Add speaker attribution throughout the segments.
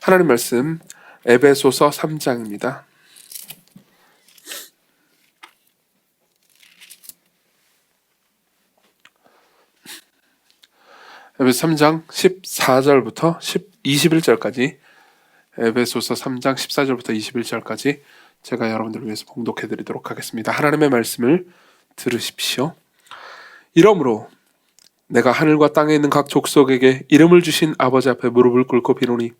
Speaker 1: 하나님 말씀 에베소서 3장입니다. 에베소 3장 14절부터 21절까지 에베소서 3장 14절부터 21절까지 제가 여러분들을 위해서 봉독해 드리도록 하겠습니다. 하나님의 말씀을 들으십시오. 이러므로 내가 하늘과 땅에 있는 각 족속에게 이름을 주신 아버지 앞에 무릎을 꿇고 비노니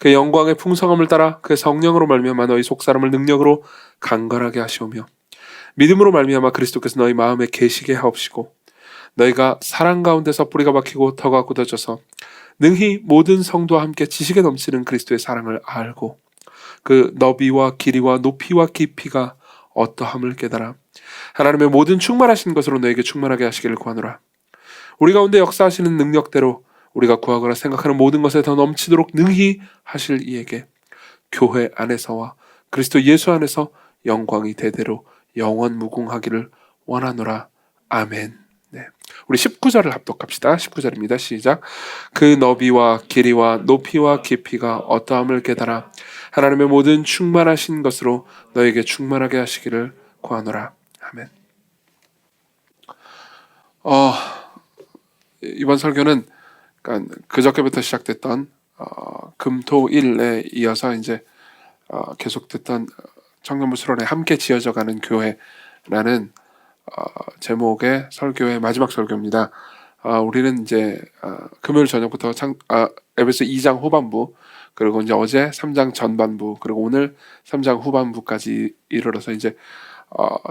Speaker 1: 그 영광의 풍성함을 따라 그 성령으로 말미암아 너희 속사람을 능력으로 강건하게 하시오며 믿음으로 말미암아 그리스도께서 너희 마음에 계시게 하옵시고 너희가 사랑 가운데서 뿌리가 박히고 터가 굳어져서 능히 모든 성도와 함께 지식에 넘치는 그리스도의 사랑을 알고 그 너비와 길이와 높이와 깊이가 어떠함을 깨달아 하나님의 모든 충만하신 것으로 너에게 충만하게 하시기를 구하노라. 우리 가운데 역사하시는 능력대로 우리가 구하거나 생각하는 모든 것에 더 넘치도록 능히 하실 이에게 교회 안에서와 그리스도 예수 안에서 영광이 대대로 영원 무궁하기를 원하노라. 아멘. 네. 우리 19절을 합독합시다. 19절입니다. 시작. 그 너비와 길이와 높이와 깊이가 어떠함을 깨달아 하나님의 모든 충만하신 것으로 너에게 충만하게 하시기를 구하노라. 아멘. 이번 설교는 그저께부터 시작됐던 금토일에 이어서 이제 계속됐던 청년부 수련회 함께 지어져가는 교회라는 제목의 설교의 마지막 설교입니다. 우리는 이제 금요일 저녁부터 에베소 2장 후반부 그리고 이제 어제 3장 전반부 그리고 오늘 3장 후반부까지 이르러서 이제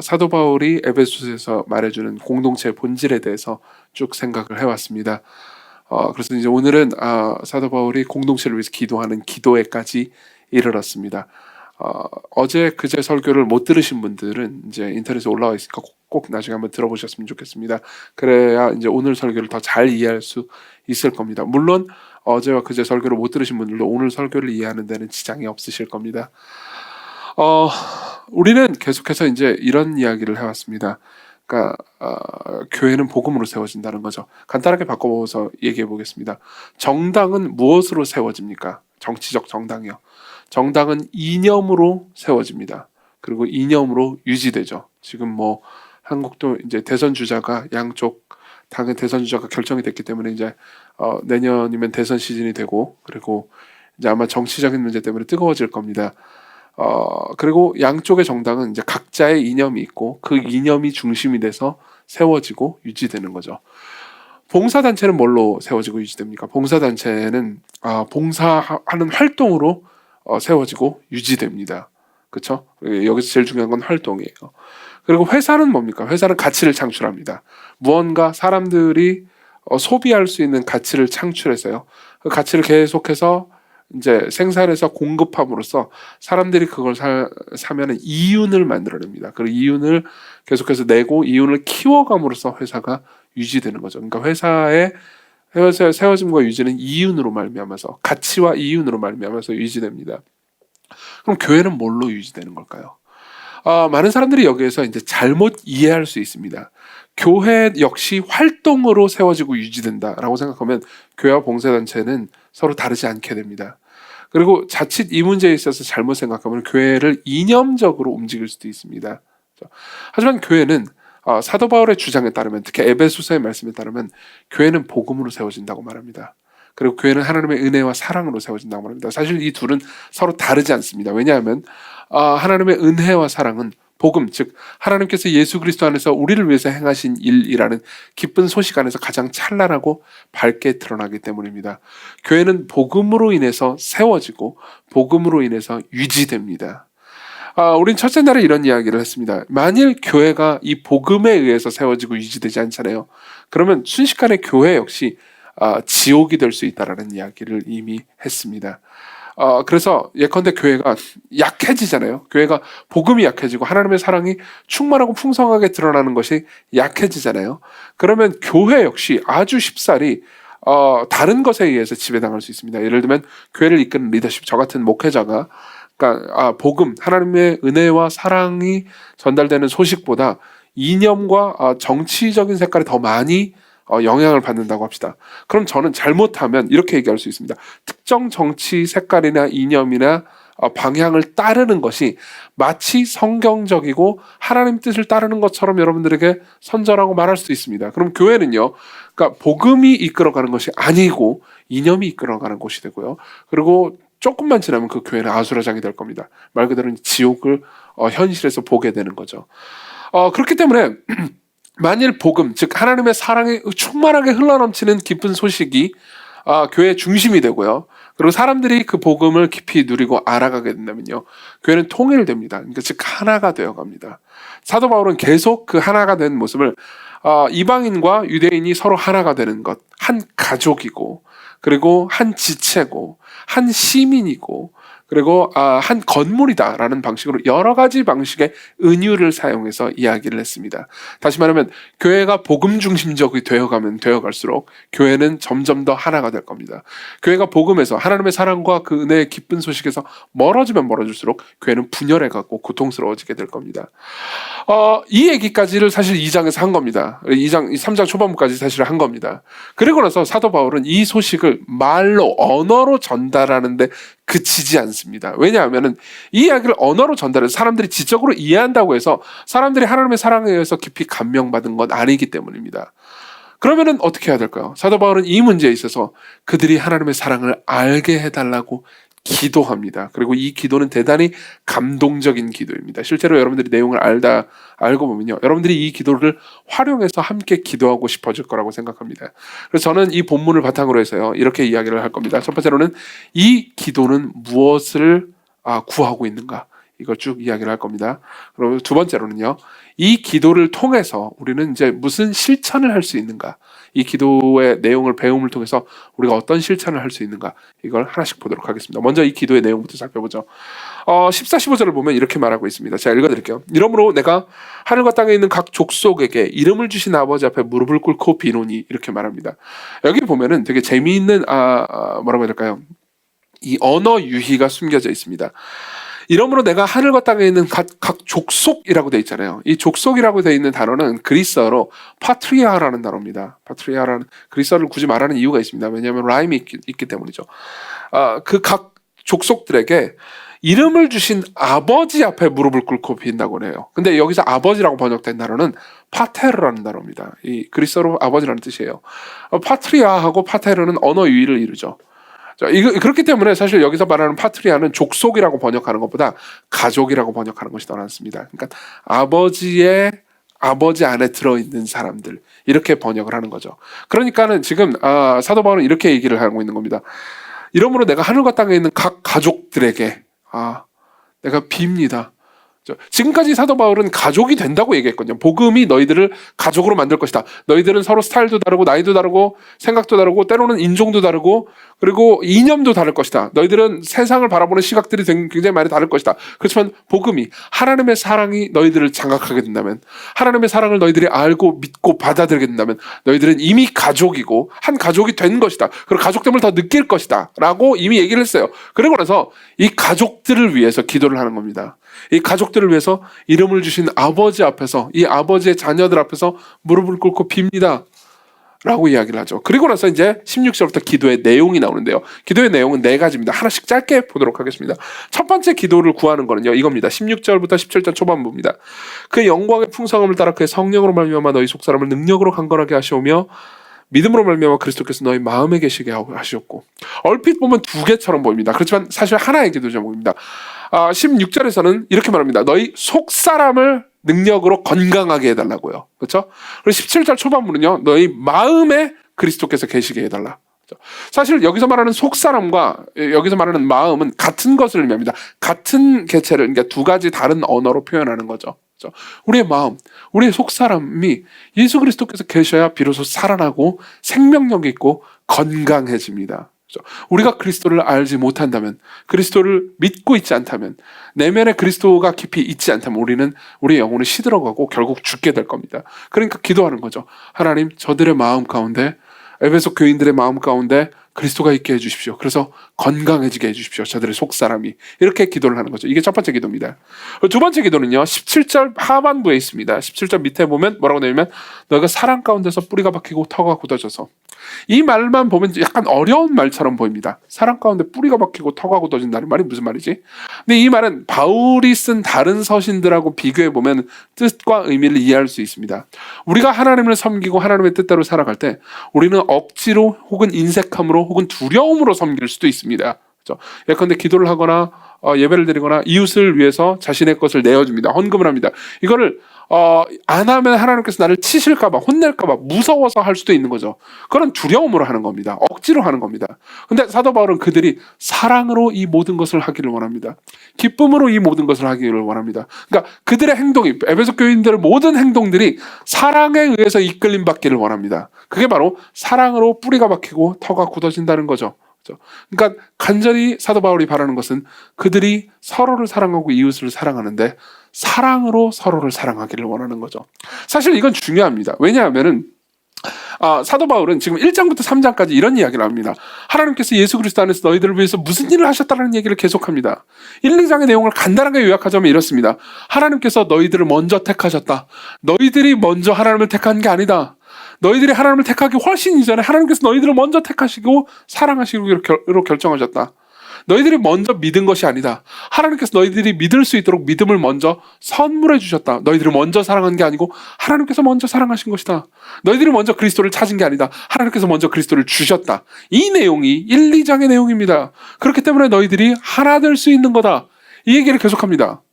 Speaker 1: 사도 바울이 에베소서에서 말해주는 공동체의 본질에 대해서 쭉 생각을 해왔습니다. 그래서 이제 오늘은 사도 바울이 공동체를 위해서 기도하는 기도회까지 이르렀습니다. 어제 그제 설교를 못 들으신 분들은 이제 인터넷에 올라와 있으니까 꼭 나중에 한번 들어보셨으면 좋겠습니다. 그래야 이제 오늘 설교를 더 잘 이해할 수 있을 겁니다. 물론 어제와 그제 설교를 못 들으신 분들도 오늘 설교를 이해하는 데는 지장이 없으실 겁니다. 우리는 계속해서 이제 이런 이야기를 해왔습니다. 그러니까 교회는 복음으로 세워진다는 거죠. 간단하게 바꿔서 얘기해 보겠습니다. 정당은 무엇으로 세워집니까? 정치적 정당이요. 정당은 이념으로 세워집니다. 그리고 이념으로 유지되죠. 지금 뭐 한국도 이제 대선 주자가 양쪽 당의 대선 주자가 결정이 됐기 때문에 이제 내년이면 대선 시즌이 되고 그리고 이제 아마 정치적인 문제 때문에 뜨거워질 겁니다. 그리고 양쪽의 정당은 이제 각자의 이념이 있고 그 이념이 중심이 돼서 세워지고 유지되는 거죠. 봉사단체는 뭘로 세워지고 유지됩니까? 봉사단체는 봉사하는 활동으로 세워지고 유지됩니다. 그렇죠? 여기서 제일 중요한 건 활동이에요. 그리고 회사는 뭡니까? 회사는 가치를 창출합니다. 무언가 사람들이 소비할 수 있는 가치를 창출해서요. 그 가치를 계속해서 이제 생산해서 공급함으로써 사람들이 그걸 사면은 이윤을 만들어냅니다. 그 이윤을 계속해서 내고 이윤을 키워감으로써 회사가 유지되는 거죠. 그러니까 회사의 세워짐과 유지는 이윤으로 말미암아서 가치와 이윤으로 말미암아서 유지됩니다. 그럼 교회는 뭘로 유지되는 걸까요? 많은 사람들이 여기에서 이제 잘못 이해할 수 있습니다. 교회 역시 활동으로 세워지고 유지된다라고 생각하면 교회와 봉사단체는 서로 다르지 않게 됩니다. 그리고 자칫 이 문제에 있어서 잘못 생각하면 교회를 이념적으로 움직일 수도 있습니다. 하지만 교회는 사도 바울의 주장에 따르면 특히 에베소서의 말씀에 따르면 교회는 복음으로 세워진다고 말합니다. 그리고 교회는 하나님의 은혜와 사랑으로 세워진다고 말합니다. 사실 이 둘은 서로 다르지 않습니다. 왜냐하면 하나님의 은혜와 사랑은 복음, 즉 하나님께서 예수 그리스도 안에서 우리를 위해서 행하신 일이라는 기쁜 소식 안에서 가장 찬란하고 밝게 드러나기 때문입니다. 교회는 복음으로 인해서 세워지고 복음으로 인해서 유지됩니다. 우린 첫째 날에 이런 이야기를 했습니다. 만일 교회가 이 복음에 의해서 세워지고 유지되지 않잖아요. 그러면 순식간에 교회 역시 지옥이 될 수 있다라는 이야기를 이미 했습니다. 그래서 예컨대 교회가 약해지잖아요. 교회가 복음이 약해지고 하나님의 사랑이 충만하고 풍성하게 드러나는 것이 약해지잖아요. 그러면 교회 역시 아주 쉽사리 다른 것에 의해서 지배당할 수 있습니다. 예를 들면 교회를 이끄는 리더십, 저 같은 목회자가 그러니까 복음, 하나님의 은혜와 사랑이 전달되는 소식보다 이념과 정치적인 색깔이 더 많이 영향을 받는다고 합시다. 그럼 저는 잘못하면 이렇게 얘기할 수 있습니다. 특정 정치 색깔이나 이념이나 방향을 따르는 것이 마치 성경적이고 하나님 뜻을 따르는 것처럼 여러분들에게 선전하고 말할 수 있습니다. 그럼 교회는요, 그러니까 복음이 이끌어가는 것이 아니고 이념이 이끌어가는 곳이 되고요. 그리고 조금만 지나면 그 교회는 아수라장이 될 겁니다. 말 그대로 지옥을 현실에서 보게 되는 거죠. 그렇기 때문에 만일 복음, 즉 하나님의 사랑이 충만하게 흘러넘치는 기쁜 소식이 교회의 중심이 되고요. 그리고 사람들이 그 복음을 깊이 누리고 알아가게 된다면요, 교회는 통일됩니다. 그러니까 즉 하나가 되어갑니다. 사도 바울은 계속 그 하나가 된 모습을 이방인과 유대인이 서로 하나가 되는 것, 한 가족이고, 그리고 한 지체고, 한 시민이고, 그리고 한 건물이다라는 방식으로 여러 가지 방식의 은유를 사용해서 이야기를 했습니다. 다시 말하면 교회가 복음 중심적이 되어가면 되어갈수록 교회는 점점 더 하나가 될 겁니다. 교회가 복음에서 하나님의 사랑과 그 은혜의 기쁜 소식에서 멀어지면 멀어질수록 교회는 분열해가고 고통스러워지게 될 겁니다. 이 얘기까지를 사실 2장에서 한 겁니다. 3장 초반부까지 사실 한 겁니다. 그리고 나서 사도 바울은 이 소식을 말로, 언어로 전달하는데 그치지 않습니다. 왜냐하면 이 이야기를 언어로 전달해서 사람들이 지적으로 이해한다고 해서 사람들이 하나님의 사랑에 의해서 깊이 감명받은 건 아니기 때문입니다. 그러면 어떻게 해야 될까요? 사도 바울은 이 문제에 있어서 그들이 하나님의 사랑을 알게 해달라고 기도합니다. 그리고 이 기도는 대단히 감동적인 기도입니다. 실제로 여러분들이 내용을 알고 보면요, 여러분들이 이 기도를 활용해서 함께 기도하고 싶어질 거라고 생각합니다. 그래서 저는 이 본문을 바탕으로 해서요, 이렇게 이야기를 할 겁니다. 첫 번째로는 이 기도는 무엇을 구하고 있는가, 이걸 쭉 이야기를 할 겁니다. 그리고 두 번째로는요, 이 기도를 통해서 우리는 이제 무슨 실천을 할 수 있는가, 이 기도의 내용을 배움을 통해서 우리가 어떤 실천을 할 수 있는가, 이걸 하나씩 보도록 하겠습니다. 먼저 이 기도의 내용부터 살펴보죠. 14, 15절을 보면 이렇게 말하고 있습니다. 제가 읽어드릴게요. 이러므로 내가 하늘과 땅에 있는 각 족속에게 이름을 주신 아버지 앞에 무릎을 꿇고 비노니, 이렇게 말합니다. 여기 보면은 되게 재미있는 뭐라고 해야 될까요? 이 언어 유희가 숨겨져 있습니다. 이러므로 내가 하늘과 땅에 있는 각 족속이라고 되어 있잖아요. 이 족속이라고 되어 있는 단어는 그리스어로 파트리아라는 단어입니다. 파트리아라는, 그리스어를 굳이 말하는 이유가 있습니다. 왜냐하면 라임이 있기 때문이죠. 그 각 족속들에게 이름을 주신 아버지 앞에 무릎을 꿇고 빈다고 해요. 근데 여기서 아버지라고 번역된 단어는 파테르라는 단어입니다. 이 그리스어로 아버지라는 뜻이에요. 파트리아하고 파테르는 언어 유희를 이루죠. 그렇기 때문에 사실 여기서 말하는 파트리아는 족속이라고 번역하는 것보다 가족이라고 번역하는 것이 더 낫습니다. 그러니까 아버지 안에 들어있는 사람들, 이렇게 번역을 하는 거죠. 그러니까는 지금 사도 바울은 이렇게 얘기를 하고 있는 겁니다. 이러므로 내가 하늘과 땅에 있는 각 가족들에게 내가 빕니다. 지금까지 사도 바울은 가족이 된다고 얘기했거든요. 복음이 너희들을 가족으로 만들 것이다. 너희들은 서로 스타일도 다르고 나이도 다르고 생각도 다르고 때로는 인종도 다르고 그리고 이념도 다를 것이다. 너희들은 세상을 바라보는 시각들이 굉장히 많이 다를 것이다. 그렇지만 복음이, 하나님의 사랑이 너희들을 장악하게 된다면, 하나님의 사랑을 너희들이 알고 믿고 받아들이게 된다면 너희들은 이미 가족이고 한 가족이 된 것이다. 그리고 가족됨을 더 느낄 것이다 라고 이미 얘기를 했어요. 그러고 나서 이 가족들을 위해서 기도를 하는 겁니다. 이 가족들을 위해서 이름을 주신 아버지 앞에서, 이 아버지의 자녀들 앞에서 무릎을 꿇고 빕니다 라고 이야기를 하죠. 그리고 나서 이제 16절부터 기도의 내용이 나오는데요. 기도의 내용은 4가지입니다. 하나씩 짧게 보도록 하겠습니다. 첫 번째 기도를 구하는 거는요, 이겁니다. 16절부터 17절 초반부입니다. 그 영광의 풍성함을 따라 그의 성령으로 말미암아 너희 속사람을 능력으로 강건하게 하시오며 믿음으로 말미암아 그리스도께서 너희 마음에 계시게 하셨고, 얼핏 보면 2개처럼 보입니다. 그렇지만 사실 하나의 기도 제목입니다. 16절에서는 이렇게 말합니다. 너희 속사람을 능력으로 건강하게 해달라고요. 그렇죠? 그리고 17절 초반부는요, 너희 마음에 그리스도께서 계시게 해달라. 사실 여기서 말하는 속사람과 여기서 말하는 마음은 같은 것을 의미합니다. 같은 개체를, 그러니까 2가지 다른 언어로 표현하는 거죠. 우리의 마음, 우리의 속사람이 예수 그리스도께서 계셔야 비로소 살아나고 생명력이 있고 건강해집니다. 우리가 그리스도를 알지 못한다면, 그리스도를 믿고 있지 않다면, 내면에 그리스도가 깊이 있지 않다면 우리는 우리의 영혼이 시들어가고 결국 죽게 될 겁니다. 그러니까 기도하는 거죠. 하나님, 저들의 마음 가운데, 에베소 교인들의 마음 가운데 그리스도가 있게 해주십시오. 그래서 건강해지게 해주십시오. 저들의 속사람이. 이렇게 기도를 하는 거죠. 이게 첫 번째 기도입니다. 두 번째 기도는요, 17절 하반부에 있습니다. 17절 밑에 보면 뭐라고 되냐면, 너희가 사랑 가운데서 뿌리가 박히고 터가 굳어져서. 이 말만 보면 약간 어려운 말처럼 보입니다. 사랑 가운데 뿌리가 박히고 터가 굳어진다는 말이 무슨 말이지? 근데 이 말은 바울이 쓴 다른 서신들하고 비교해 보면 뜻과 의미를 이해할 수 있습니다. 우리가 하나님을 섬기고 하나님의 뜻대로 살아갈 때 우리는 억지로 혹은 인색함으로 혹은 두려움으로 섬길 수도 있습니다. 그렇죠? 예컨대 기도를 하거나 예배를 드리거나 이웃을 위해서 자신의 것을 내어줍니다. 헌금을 합니다. 이거를 안 하면 하나님께서 나를 치실까봐, 혼낼까봐 무서워서 할 수도 있는 거죠. 그런 두려움으로 하는 겁니다. 억지로 하는 겁니다. 근데 사도 바울은 그들이 사랑으로 이 모든 것을 하기를 원합니다. 기쁨으로 이 모든 것을 하기를 원합니다. 그러니까 그들의 행동이, 에베소 교인들의 모든 행동들이 사랑에 의해서 이끌림 받기를 원합니다. 그게 바로 사랑으로 뿌리가 박히고 터가 굳어진다는 거죠. 그러니까 간절히 사도 바울이 바라는 것은 그들이 서로를 사랑하고 이웃을 사랑하는데 사랑으로 서로를 사랑하기를 원하는 거죠. 사실 이건 중요합니다. 왜냐하면은 사도 바울은 지금 1장부터 3장까지 이런 이야기를 합니다. 하나님께서 예수 그리스도 안에서 너희들을 위해서 무슨 일을 하셨다는 얘기를 계속합니다. 1, 2장의 내용을 간단하게 요약하자면 이렇습니다. 하나님께서 너희들을 먼저 택하셨다. 너희들이 먼저 하나님을 택한 게 아니다. 너희들이 하나님을 택하기 훨씬 이전에 하나님께서 너희들을 먼저 택하시고 사랑하시기로 결정하셨다. 너희들이 먼저 믿은 것이 아니다. 하나님께서 너희들이 믿을 수 있도록 믿음을 먼저 선물해 주셨다. 너희들이 먼저 사랑한 게 아니고 하나님께서 먼저 사랑하신 것이다. 너희들이 먼저 그리스도를 찾은 게 아니다. 하나님께서 먼저 그리스도를 주셨다. 이 내용이 1, 2장의 내용입니다. 그렇기 때문에 너희들이 하나 될 수 있는 거다. 이 얘기를 계속합니다.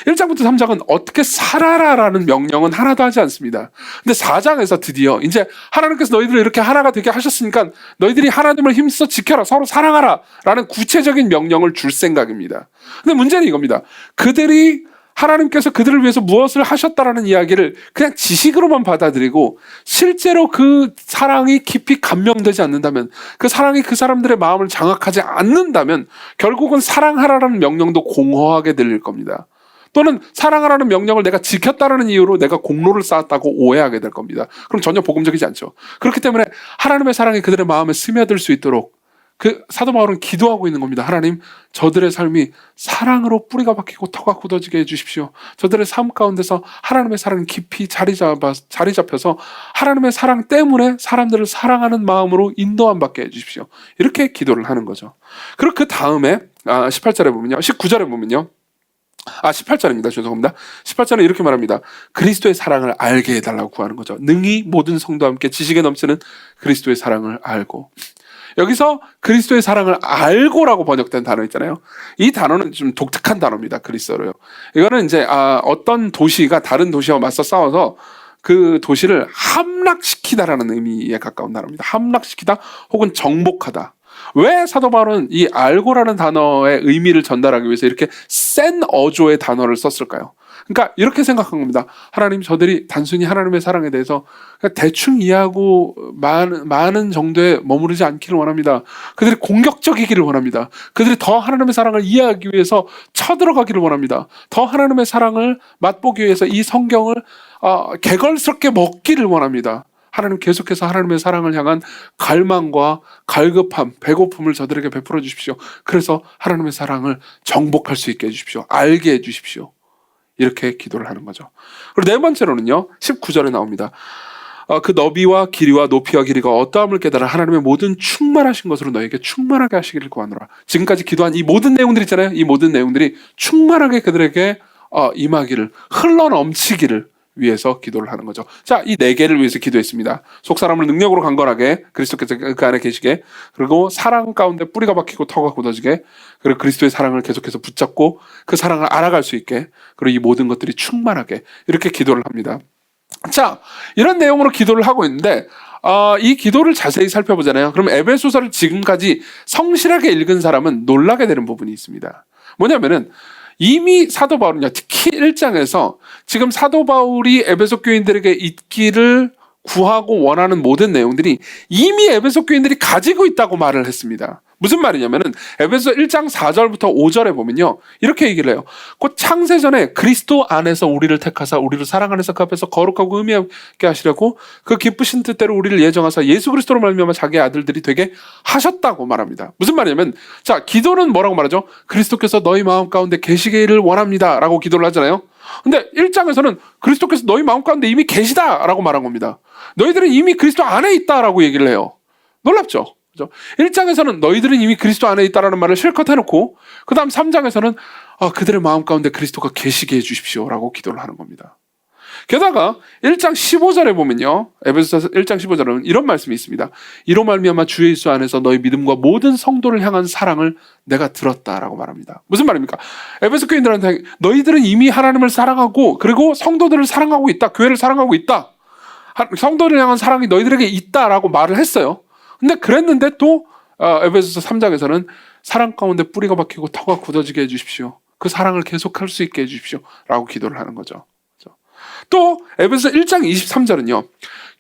Speaker 1: 1장부터 3장은 어떻게 살아라라는 명령은 하나도 하지 않습니다. 근데 4장에서 드디어 이제 하나님께서 너희들을 이렇게 하나가 되게 하셨으니까 너희들이 하나님을 힘써 지켜라, 서로 사랑하라 라는 구체적인 명령을 줄 생각입니다. 근데 문제는 이겁니다. 그들이 하나님께서 그들을 위해서 무엇을 하셨다라는 이야기를 그냥 지식으로만 받아들이고 실제로 그 사랑이 깊이 감명되지 않는다면, 그 사랑이 그 사람들의 마음을 장악하지 않는다면 결국은 사랑하라는 명령도 공허하게 들릴 겁니다. 또는 사랑하라는 명령을 내가 지켰다는 이유로 내가 공로를 쌓았다고 오해하게 될 겁니다. 그럼 전혀 복음적이지 않죠. 그렇기 때문에 하나님의 사랑이 그들의 마음에 스며들 수 있도록 그 사도 바울은 기도하고 있는 겁니다. 하나님, 저들의 삶이 사랑으로 뿌리가 박히고 터가 굳어지게 해주십시오. 저들의 삶 가운데서 하나님의 사랑이 깊이 자리 잡혀서 하나님의 사랑 때문에 사람들을 사랑하는 마음으로 인도함 받게 해주십시오. 이렇게 기도를 하는 거죠. 그리고 그 다음에 18절에 보면요, 19절에 보면요, 18절입니다. 죄송합니다. 18절은 이렇게 말합니다. 그리스도의 사랑을 알게 해달라고 구하는 거죠. 능히 모든 성도와 함께 지식에 넘치는 그리스도의 사랑을 알고. 여기서 그리스도의 사랑을 알고라고 번역된 단어 있잖아요. 이 단어는 좀 독특한 단어입니다. 그리스도로요. 이거는 이제 어떤 도시가 다른 도시와 맞서 싸워서 그 도시를 함락시키다라는 의미에 가까운 단어입니다. 함락시키다 혹은 정복하다. 왜 사도 바울은 이 알고라는 단어의 의미를 전달하기 위해서 이렇게 센 어조의 단어를 썼을까요? 그러니까 이렇게 생각한 겁니다. 하나님, 저들이 단순히 하나님의 사랑에 대해서 대충 이해하고 많은 정도에 머무르지 않기를 원합니다. 그들이 공격적이기를 원합니다. 그들이 더 하나님의 사랑을 이해하기 위해서 쳐들어가기를 원합니다. 더 하나님의 사랑을 맛보기 위해서 이 성경을 개걸스럽게 먹기를 원합니다. 하나님, 계속해서 하나님의 사랑을 향한 갈망과 갈급함, 배고픔을 저들에게 베풀어 주십시오. 그래서 하나님의 사랑을 정복할 수 있게 해주십시오. 알게 해주십시오. 이렇게 기도를 하는 거죠. 그리고 네 번째로는요, 19절에 나옵니다. 그 너비와 길이와 높이와 길이가 어떠함을 깨달아 하나님의 모든 충만하신 것으로 너에게 충만하게 하시기를 구하노라. 지금까지 기도한 이 모든 내용들 있잖아요. 이 모든 내용들이 충만하게 그들에게 임하기를, 흘러넘치기를 위해서 기도를 하는 거죠. 자, 이 네 개를 위해서 기도했습니다. 속사람을 능력으로 강건하게, 그리스도께서 그 안에 계시게, 그리고 사랑 가운데 뿌리가 박히고 터가 굳어지게, 그리고 그리스도의 사랑을 계속해서 붙잡고 그 사랑을 알아갈 수 있게, 그리고 이 모든 것들이 충만하게, 이렇게 기도를 합니다. 자, 이런 내용으로 기도를 하고 있는데 이 기도를 자세히 살펴보잖아요. 그럼 에베소서를 지금까지 성실하게 읽은 사람은 놀라게 되는 부분이 있습니다. 뭐냐면은 이미 사도 바울은요, 특히 1장에서 지금 사도 바울이 에베소 교인들에게 있기를 구하고 원하는 모든 내용들이 이미 에베소 교인들이 가지고 있다고 말을 했습니다. 무슨 말이냐면은 에베소 1장 4절부터 5절에 보면요. 이렇게 얘기를 해요. 곧 창세전에 그리스도 안에서 우리를 택하사 우리를 사랑 안에서 그 앞에서 거룩하고 의미 있게 하시려고 그 기쁘신 뜻대로 우리를 예정하사 예수 그리스도로 말미암아 자기의 아들들이 되게 하셨다고 말합니다. 무슨 말이냐면 자, 기도는 뭐라고 말하죠? 그리스도께서 너희 마음 가운데 계시기를 원합니다 라고 기도를 하잖아요. 근데 1장에서는 그리스도께서 너희 마음 가운데 이미 계시다 라고 말한 겁니다. 너희들은 이미 그리스도 안에 있다 라고 얘기를 해요. 놀랍죠? 1장에서는 너희들은 이미 그리스도 안에 있다라는 말을 실컷 해놓고 그 다음 3장에서는 그들의 마음 가운데 그리스도가 계시게 해주십시오 라고 기도를 하는 겁니다. 게다가 1장 15절에 보면요, 에베소서 1장 15절에는 이런 말씀이 있습니다. 이로 말미암아 주 예수 안에서 너희 믿음과 모든 성도를 향한 사랑을 내가 들었다라고 말합니다. 무슨 말입니까? 에베소 교인들한테 너희들은 이미 하나님을 사랑하고 그리고 성도들을 사랑하고 있다, 교회를 사랑하고 있다, 성도를 향한 사랑이 너희들에게 있다라고 말을 했어요. 근데 그랬는데 또 에베소서 3장에서는 사랑 가운데 뿌리가 박히고 터가 굳어지게 해주십시오. 그 사랑을 계속할 수 있게 해주십시오 라고 기도를 하는 거죠. 또 에베소서 1장 23절은요.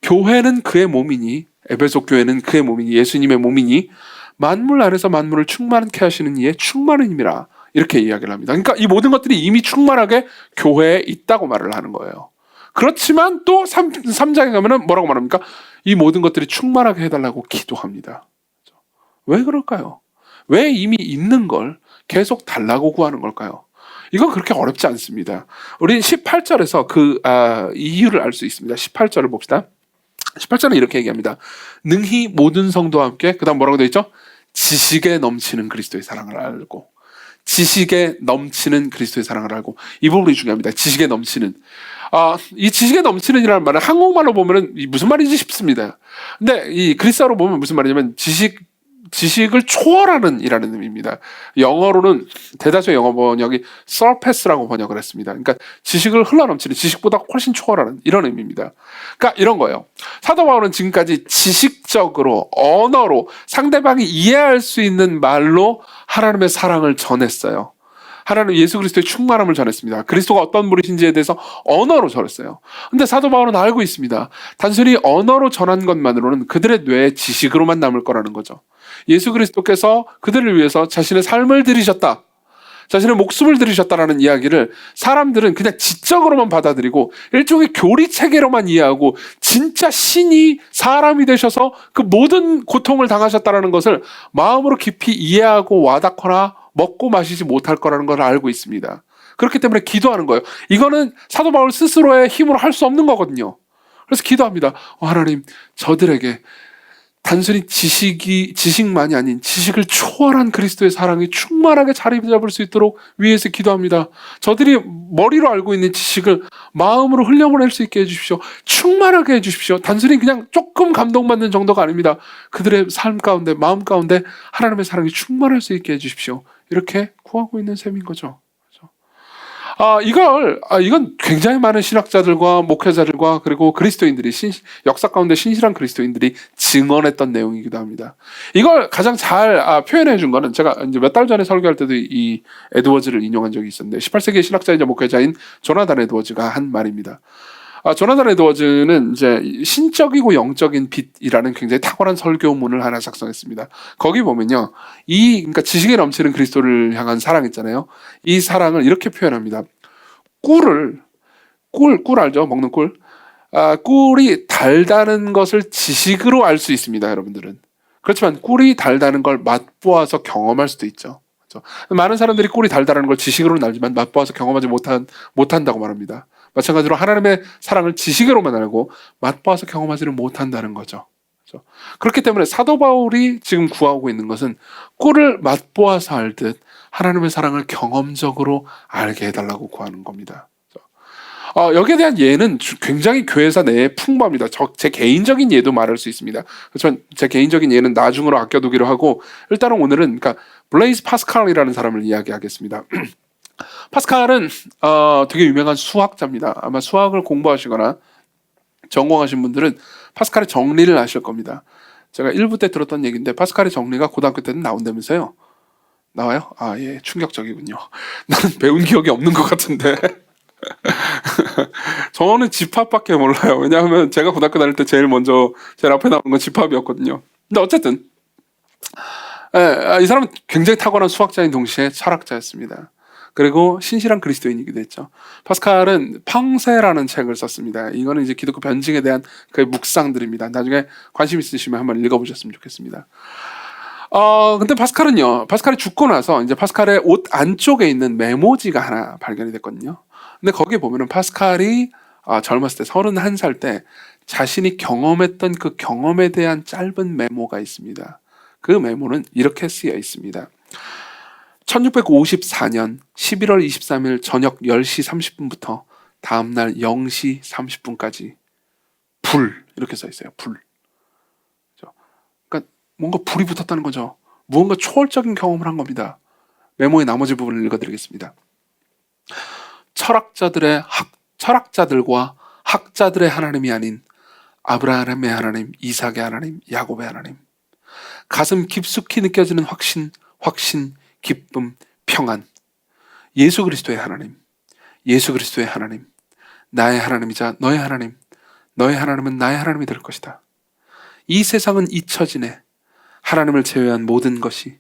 Speaker 1: 교회는 그의 몸이니, 에베소 교회는 그의 몸이니, 예수님의 몸이니 만물 안에서 만물을 충만케 하시는 이의 충만한 힘이라 이렇게 이야기를 합니다. 그러니까 이 모든 것들이 이미 충만하게 교회에 있다고 말을 하는 거예요. 그렇지만 또 3장에 가면은 뭐라고 말합니까? 이 모든 것들이 충만하게 해달라고 기도합니다. 왜 그럴까요? 왜 이미 있는 걸 계속 달라고 구하는 걸까요? 이건 그렇게 어렵지 않습니다. 우리 18절에서 그 이유를 알 수 있습니다. 18절을 봅시다. 18절은 이렇게 얘기합니다. 능히 모든 성도와 함께, 그 다음 뭐라고 되어 있죠? 지식에 넘치는 그리스도의 사랑을 알고, 지식에 넘치는 그리스도의 사랑을 알고. 이 부분이 중요합니다. 지식에 넘치는. 이 지식에 넘치는 이라는 말은 한국말로 보면은 무슨 말인지 싶습니다. 근데 이 그리스어로 보면 무슨 말이냐면 지식을 초월하는 이라는 의미입니다. 영어로는 대다수 영어 번역이 surpass라고 번역을 했습니다. 그러니까 지식을 흘러넘치는, 지식보다 훨씬 초월하는 이런 의미입니다. 그러니까 이런 거예요. 사도 바울은 지금까지 지식적으로, 언어로 상대방이 이해할 수 있는 말로 하나님의 사랑을 전했어요. 하나님 예수 그리스도의 충만함을 전했습니다. 그리스도가 어떤 분이신지에 대해서 언어로 전했어요. 근데 사도 바울은 알고 있습니다. 단순히 언어로 전한 것만으로는 그들의 뇌에 지식으로만 남을 거라는 거죠. 예수 그리스도께서 그들을 위해서 자신의 삶을 들이셨다, 자신의 목숨을 들이셨다라는 이야기를 사람들은 그냥 지적으로만 받아들이고 일종의 교리체계로만 이해하고 진짜 신이 사람이 되셔서 그 모든 고통을 당하셨다라는 것을 마음으로 깊이 이해하고 와닿거나 먹고 마시지 못할 거라는 걸 알고 있습니다. 그렇기 때문에 기도하는 거예요. 이거는 사도 바울 스스로의 힘으로 할 수 없는 거거든요. 그래서 기도합니다. 하나님, 저들에게 단순히 지식만이 아닌 지식을 초월한 그리스도의 사랑이 충만하게 자리 잡을 수 있도록 위에서 기도합니다. 저들이 머리로 알고 있는 지식을 마음으로 흘려보낼 수 있게 해주십시오. 충만하게 해주십시오. 단순히 그냥 조금 감동받는 정도가 아닙니다. 그들의 삶 가운데, 마음 가운데 하나님의 사랑이 충만할 수 있게 해주십시오. 이렇게 구하고 있는 셈인 거죠. 이건 굉장히 많은 신학자들과 목회자들과 그리고 그리스도인들이 역사 가운데 신실한 그리스도인들이 증언했던 내용이기도 합니다. 이걸 가장 잘 표현해 준 거는 제가 이제 몇 달 전에 설교할 때도 이 에드워즈를 인용한 적이 있었는데 18세기 신학자이자 목회자인 조나단 에드워즈가 한 말입니다. 조나단 에드워즈는 이제 신적이고 영적인 빛이라는 굉장히 탁월한 설교문을 하나 작성했습니다. 거기 보면요, 그러니까 지식에 넘치는 그리스도를 향한 사랑 있잖아요. 이 사랑을 이렇게 표현합니다. 꿀 알죠? 먹는 꿀. 꿀이 달다는 것을 지식으로 알 수 있습니다, 여러분들은. 그렇지만 꿀이 달다는 걸 맛보아서 경험할 수도 있죠. 그렇죠? 많은 사람들이 꿀이 달다는 걸 지식으로는 알지만 맛보아서 경험하지 못한다고 말합니다. 마찬가지로 하나님의 사랑을 지식으로만 알고 맛보아서 경험하지를 못한다는 거죠. 그렇죠? 그렇기 때문에 사도 바울이 지금 구하고 있는 것은 꿀을 맛보아서 알듯 하나님의 사랑을 경험적으로 알게 해달라고 구하는 겁니다. 여기에 대한 예는 굉장히 교회사 내에 풍부합니다. 제 개인적인 예도 말할 수 있습니다. 그렇지만 제 개인적인 예는 나중으로 아껴두기로 하고, 일단은 오늘은 그러니까 블레이즈 파스칼이라는 사람을 이야기하겠습니다. 파스칼은 되게 유명한 수학자입니다. 아마 수학을 공부하시거나 전공하신 분들은 파스칼의 정리를 아실 겁니다. 제가 1부 때 들었던 얘기인데 파스칼의 정리가 고등학교 때는 나온다면서요? 나와요? 예, 충격적이군요. 나는 배운 기억이 없는 것 같은데. 저는 집합밖에 몰라요. 왜냐하면 제가 고등학교 다닐 때 제일 앞에 나오는 건 집합이었거든요. 근데 어쨌든 이 사람은 굉장히 탁월한 수학자인 동시에 철학자였습니다. 그리고 신실한 그리스도인이기도 했죠. 파스칼은 펑세라는 책을 썼습니다. 이거는 이제 기독교 변증에 대한 그 묵상들입니다. 나중에 관심 있으시면 한번 읽어보셨으면 좋겠습니다. 근데 파스칼이 죽고 나서 이제 파스칼의 옷 안쪽에 있는 메모지가 하나 발견이 됐거든요. 근데 거기에 보면은 파스칼이 젊었을 때 31살 때 자신이 경험했던 그 경험에 대한 짧은 메모가 있습니다. 그 메모는 이렇게 쓰여 있습니다. 1654년 11월 23일 저녁 10시 30분부터 다음날 0시 30분까지 불 이렇게 써 있어요. 불. 그러니까 뭔가 불이 붙었다는 거죠. 무언가 초월적인 경험을 한 겁니다. 메모의 나머지 부분을 읽어드리겠습니다. 철학자들과 학자들의 하나님이 아닌 아브라함의 하나님, 이삭의 하나님, 야곱의 하나님. 가슴 깊숙이 느껴지는 확신, 기쁨, 평안. 예수 그리스도의 하나님, 예수 그리스도의 하나님. 나의 하나님이자 너의 하나님, 너의 하나님은 나의 하나님이 될 것이다. 이 세상은 잊혀지네. 하나님을 제외한 모든 것이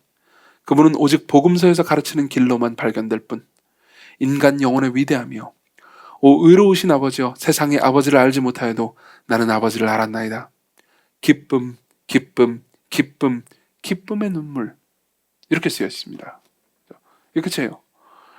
Speaker 1: 그분은 오직 복음서에서 가르치는 길로만 발견될 뿐. 인간 영혼의 위대함이요, 오 의로우신 아버지여, 세상의 아버지를 알지 못하여도 나는 아버지를 알았나이다. 기쁨, 기쁨의 눈물. 이렇게 쓰여 있습니다. 이렇게 끝이에요.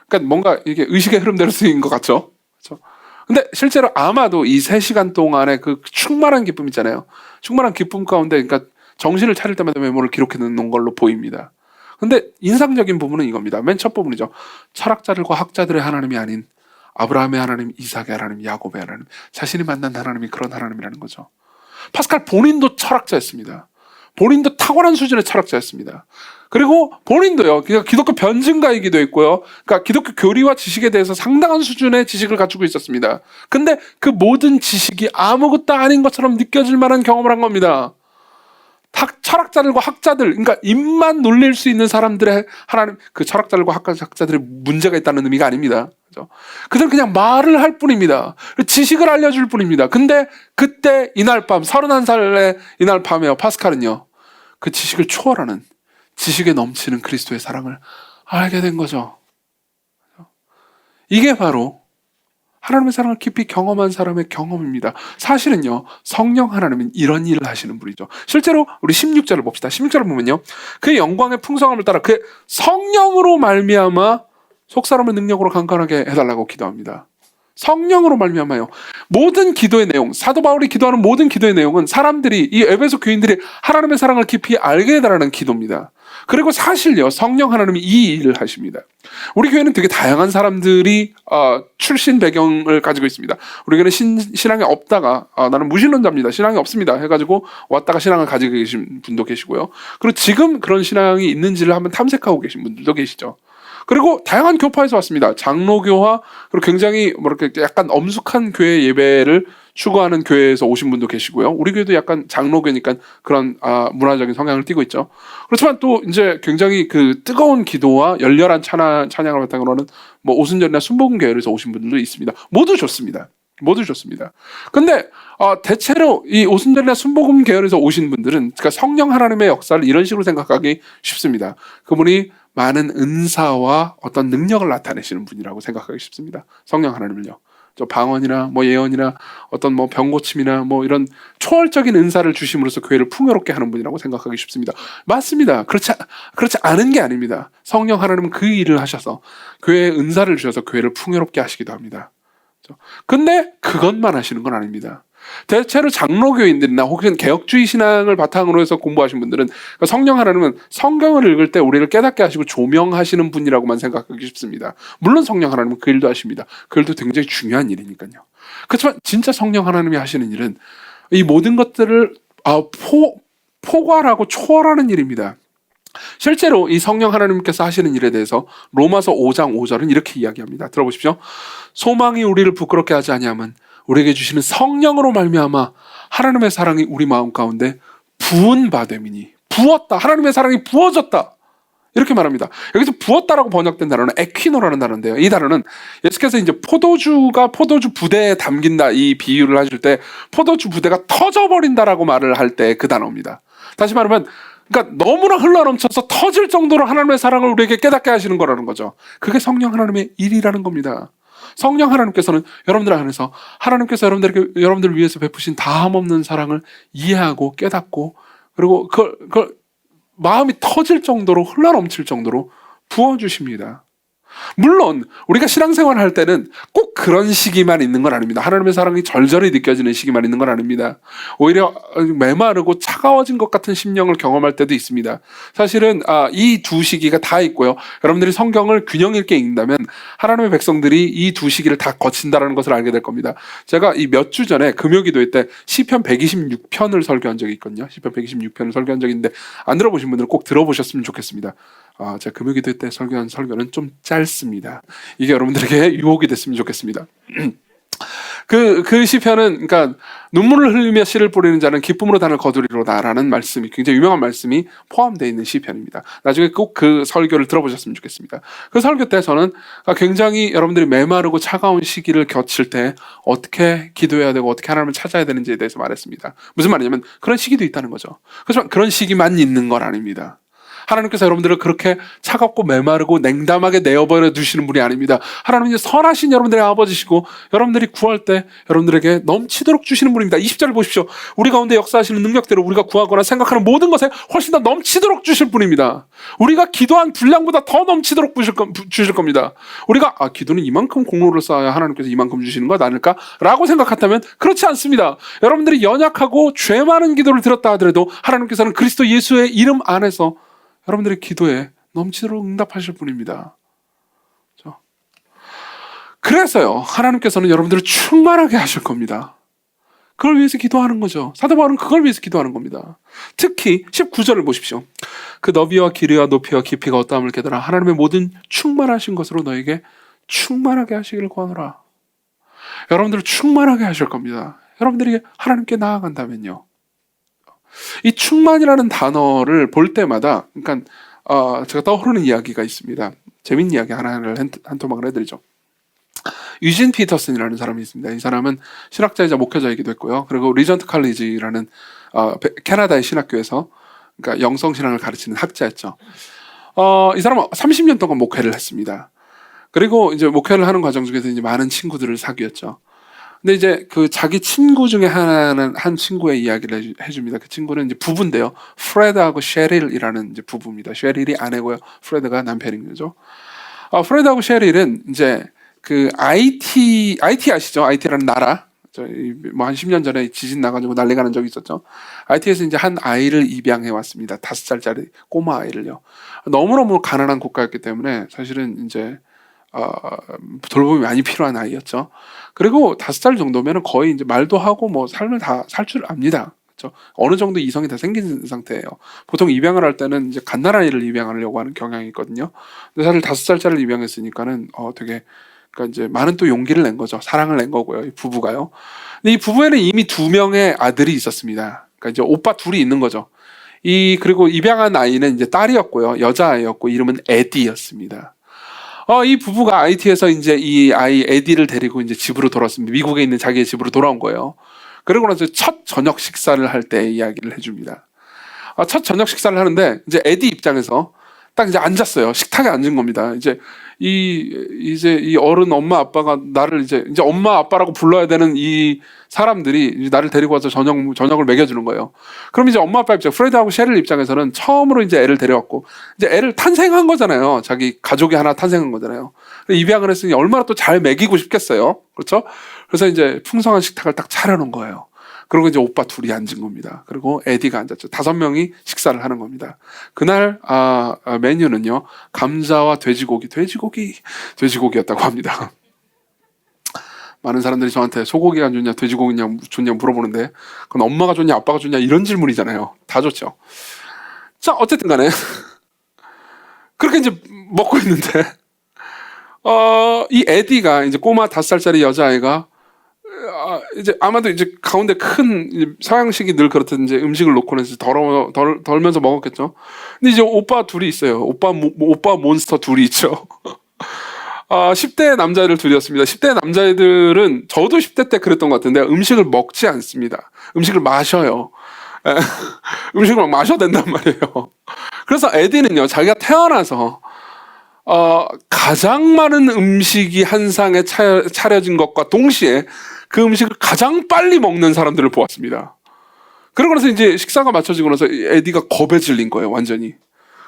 Speaker 1: 그러니까 뭔가 이게 의식의 흐름대로 쓰인 것 같죠? 그렇죠? 근데 실제로 아마도 이 3시간 동안의 그 충만한 기쁨 있잖아요. 충만한 기쁨 가운데, 그러니까 정신을 차릴 때마다 메모를 기록해 놓는 걸로 보입니다. 근데 인상적인 부분은 이겁니다. 맨 첫 부분이죠. 철학자들과 학자들의 하나님이 아닌 아브라함의 하나님, 이삭의 하나님, 야곱의 하나님. 자신이 만난 하나님이 그런 하나님이라는 거죠. 파스칼 본인도 철학자였습니다. 본인도 탁월한 수준의 철학자였습니다. 그리고 본인도요, 기독교 변증가이기도 했고요. 그러니까 기독교 교리와 지식에 대해서 상당한 수준의 지식을 갖추고 있었습니다. 근데 그 모든 지식이 아무것도 아닌 것처럼 느껴질 만한 경험을 한 겁니다. 철학자들과 학자들, 그러니까 입만 놀릴 수 있는 사람들의 하나님, 그 철학자들과 학자들의 문제가 있다는 의미가 아닙니다. 그죠? 그들은 그냥 말을 할 뿐입니다. 지식을 알려줄 뿐입니다. 근데 그때 이날 밤, 31살의 이날 밤에요, 파스칼은요, 그 지식을 초월하는, 지식에 넘치는 그리스도의 사랑을 알게 된 거죠. 이게 바로 하나님의 사랑을 깊이 경험한 사람의 경험입니다. 사실은요, 성령 하나님은 이런 일을 하시는 분이죠. 실제로 우리 16절을 봅시다. 16절을 보면요, 그의 영광의 풍성함을 따라 그의 성령으로 말미암아 속사람의 능력으로 강건하게 해달라고 기도합니다. 성령으로 말미암아요. 모든 기도의 내용, 사도 바울이 기도하는 모든 기도의 내용은 사람들이, 이 에베소 교인들이 하나님의 사랑을 깊이 알게 해달라는 기도입니다. 그리고 사실요, 성령 하나님이 이 일을 하십니다. 우리 교회는 되게 다양한 사람들이 출신 배경을 가지고 있습니다. 우리 교회는 신앙이 없다가 나는 무신론자입니다, 신앙이 없습니다 해가지고 왔다가 신앙을 가지고 계신 분도 계시고요. 그리고 지금 그런 신앙이 있는지를 한번 탐색하고 계신 분들도 계시죠. 그리고 다양한 교파에서 왔습니다. 장로교와 그리고 굉장히 이렇게 약간 엄숙한 교회 예배를 추구하는 교회에서 오신 분도 계시고요. 우리 교회도 약간 장로교니까 그런 문화적인 성향을 띠고 있죠. 그렇지만 또 이제 굉장히 그 뜨거운 기도와 열렬한 찬양을 바탕으로 하는 뭐 오순절이나 순복음 계열에서 오신 분들도 있습니다. 모두 좋습니다. 근데 대체로 이 오순절이나 순복음 계열에서 오신 분들은, 그러니까 성령 하나님의 역사를 이런 식으로 생각하기 쉽습니다. 그분이 많은 은사와 어떤 능력을 나타내시는 분이라고 생각하기 쉽습니다. 성령 하나님을요. 저 방언이나 뭐 예언이나 어떤 뭐 병고침이나 뭐 이런 초월적인 은사를 주심으로써 교회를 풍요롭게 하는 분이라고 생각하기 쉽습니다. 맞습니다. 그렇지 않은 게 아닙니다. 성령 하나님은 그 일을 하셔서 교회에 은사를 주셔서 교회를 풍요롭게 하시기도 합니다. 근데 그것만 하시는 건 아닙니다. 대체로 장로교인들이나 혹은 개혁주의 신앙을 바탕으로 해서 공부하신 분들은 성령 하나님은 성경을 읽을 때 우리를 깨닫게 하시고 조명하시는 분이라고만 생각하기 쉽습니다. 물론 성령 하나님은 그 일도 하십니다. 그 일도 굉장히 중요한 일이니까요. 그렇지만 진짜 성령 하나님이 하시는 일은 이 모든 것들을 포괄하고 초월하는 일입니다. 실제로 이 성령 하나님께서 하시는 일에 대해서 로마서 5장 5절은 이렇게 이야기합니다. 들어보십시오. 소망이 우리를 부끄럽게 하지 아니함은 우리에게 주시는 성령으로 말미암아 하나님의 사랑이 우리 마음 가운데 부은 바 됨이니. 부었다. 하나님의 사랑이 부어졌다. 이렇게 말합니다. 여기서 부었다라고 번역된 단어는 에퀴노라는 단어인데요. 이 단어는 예수께서 이제 포도주 부대에 담긴다, 이 비유를 하실 때 포도주 부대가 터져버린다라고 말을 할 때 그 단어입니다. 다시 말하면 그러니까 너무나 흘러넘쳐서 터질 정도로 하나님의 사랑을 우리에게 깨닫게 하시는 거라는 거죠. 그게 성령 하나님의 일이라는 겁니다. 성령 하나님께서는 여러분들 안에서 하나님께서 여러분들을 위해서 베푸신 다함없는 사랑을 이해하고 깨닫고, 그리고 그걸 마음이 터질 정도로 흘러넘칠 정도로 부어주십니다. 물론 우리가 신앙생활 할 때는 꼭 그런 시기만 있는 건 아닙니다. 하나님의 사랑이 절절히 느껴지는 시기만 있는 건 아닙니다. 오히려 메마르고 차가워진 것 같은 심령을 경험할 때도 있습니다. 사실은 이 두 시기가 다 있고요. 여러분들이 성경을 균형 있게 읽는다면 하나님의 백성들이 이 두 시기를 다 거친다는 것을 알게 될 겁니다. 제가 이 몇 주 전에 금요기도회 때 시편 126편을 설교한 적이 있거든요. 시편 126편을 설교한 적이 있는데 안 들어보신 분들은 꼭 들어보셨으면 좋겠습니다. 제가 금요기도 때 설교한 설교는 좀 짧습니다. 이게 여러분들에게 유혹이 됐으면 좋겠습니다. 그 시편은, 그러니까 눈물을 흘리며 씨를 뿌리는 자는 기쁨으로 단을 거두리로다라는 말씀이, 굉장히 유명한 말씀이 포함되어 있는 시편입니다. 나중에 꼭 그 설교를 들어보셨으면 좋겠습니다. 그 설교 때 저는 굉장히 여러분들이 메마르고 차가운 시기를 겹칠 때 어떻게 기도해야 되고 어떻게 하나님을 찾아야 되는지에 대해서 말했습니다. 무슨 말이냐면 그런 시기도 있다는 거죠. 그렇지만 그런 시기만 있는 건 아닙니다. 하나님께서 여러분들을 그렇게 차갑고 메마르고 냉담하게 내어버려 두시는 분이 아닙니다. 하나님은 선하신 여러분들의 아버지시고 여러분들이 구할 때 여러분들에게 넘치도록 주시는 분입니다. 20절을 보십시오. 우리 가운데 역사하시는 능력대로 우리가 구하거나 생각하는 모든 것에 훨씬 더 넘치도록 주실 분입니다. 우리가 기도한 분량보다 더 넘치도록 주실 겁니다. 우리가 기도는 이만큼 공로를 쌓아야 하나님께서 이만큼 주시는 것 아닐까? 라고 생각한다면 그렇지 않습니다. 여러분들이 연약하고 죄 많은 기도를 드렸다 하더라도 하나님께서는 그리스도 예수의 이름 안에서 여러분들의 기도에 넘치도록 응답하실 분입니다. 그래서요, 하나님께서는 여러분들을 충만하게 하실 겁니다. 그걸 위해서 기도하는 거죠. 사도 바울은 그걸 위해서 기도하는 겁니다. 특히 19절을 보십시오. 그 너비와 길이와 높이와 깊이가 어떠함을 깨달아 하나님의 모든 충만하신 것으로 너에게 충만하게 하시기를 구하노라. 여러분들을 충만하게 하실 겁니다. 여러분들이 하나님께 나아간다면요. 이 충만이라는 단어를 볼 때마다, 그러니까 제가 떠오르는 이야기가 있습니다. 재밌는 이야기 하나를 한 토막을 해드리죠. 유진 피터슨이라는 사람이 있습니다. 이 사람은 신학자이자 목회자이기도 했고요. 그리고 리전트 칼리지라는 캐나다의 신학교에서, 그러니까 영성신앙을 가르치는 학자였죠. 이 사람은 30년 동안 목회를 했습니다. 그리고 이제 목회를 하는 과정 중에서 이제 많은 친구들을 사귀었죠. 근데 이제 그 자기 친구 중에 한 친구의 이야기를 해줍니다. 그 친구는 이제 부부인데요. 프레드하고 셰릴이라는 이제 부부입니다. 셰릴이 아내고요. 프레드가 남편인 거죠. 프레드하고 셰릴은 이제 그 IT 아시죠? IT라는 나라. 뭐 한 10년 전에 지진 나가지고 난리가 난 적이 있었죠. IT에서 이제 한 아이를 입양해 왔습니다. 5살짜리 꼬마 아이를요. 너무너무 가난한 국가였기 때문에 사실은 이제 돌봄이 많이 필요한 아이였죠. 그리고 5살 정도면 거의 이제 말도 하고 뭐 삶을 다 살 줄 압니다. 그렇죠? 어느 정도 이성이 다 생긴 상태예요. 보통 입양을 할 때는 이제 갓난 아이를 입양하려고 하는 경향이 있거든요. 근데 사실 5살짜리를 입양했으니까는 되게, 그러니까 이제 많은 또 용기를 낸 거죠. 사랑을 낸 거고요. 이 부부가요. 근데 이 부부에는 이미 2명의 아들이 있었습니다. 그러니까 이제 오빠 둘이 있는 거죠. 그리고 입양한 아이는 이제 딸이었고요. 여자아이였고 이름은 에디였습니다. 이 부부가 IT에서 이제 이 아이 에디를 데리고 이제 집으로 돌아왔습니다. 미국에 있는 자기의 집으로 돌아온 거예요. 그리고 나서 첫 저녁 식사를 할 때 이야기를 해줍니다. 첫 저녁 식사를 하는데 이제 에디 입장에서 딱 이제 앉았어요. 식탁에 앉은 겁니다. 이제 이 어른 엄마 아빠가 나를 이제 엄마 아빠라고 불러야 되는 이 사람들이 나를 데리고 와서 저녁을 먹여주는 거예요. 그럼 이제 엄마 아빠 입장, 프레드하고 셰릴 입장에서는 처음으로 이제 애를 데려왔고 이제 애를 탄생한 거잖아요. 자기 가족이 하나 탄생한 거잖아요. 입양을 했으니 얼마나 또 잘 먹이고 싶겠어요. 그렇죠? 그래서 이제 풍성한 식탁을 딱 차려놓은 거예요. 그리고 이제 오빠 둘이 앉은 겁니다. 그리고 에디가 앉았죠. 5명이 식사를 하는 겁니다. 그날 메뉴는요, 감자와 돼지고기였다고 합니다. 많은 사람들이 저한테 소고기가 좋냐 돼지고기냐 좋냐 물어보는데 그건 엄마가 좋냐 아빠가 좋냐 이런 질문이잖아요. 다 좋죠. 자, 어쨌든 간에 그렇게 이제 먹고 있는데 이 에디가 이제 꼬마 5살짜리 여자아이가 이제 아마도 이제 가운데 큰 서양식이 늘 그렇듯 이제 음식을 놓고는 이제 덜면서 먹었겠죠. 근데 이제 오빠 둘이 있어요. 오빠 몬스터 둘이 있죠. 10대 남자애들 둘이었습니다. 10대 남자애들은 저도 10대 때 그랬던 것 같은데 음식을 먹지 않습니다. 음식을 마셔요. 음식을 막 마셔야 된단 말이에요. 그래서 에디는요, 자기가 태어나서 가장 많은 음식이 한 상에 차려진 것과 동시에 그 음식을 가장 빨리 먹는 사람들을 보았습니다. 그러고 나서 이제 식사가 맞춰지고 나서 에디가 겁에 질린 거예요, 완전히.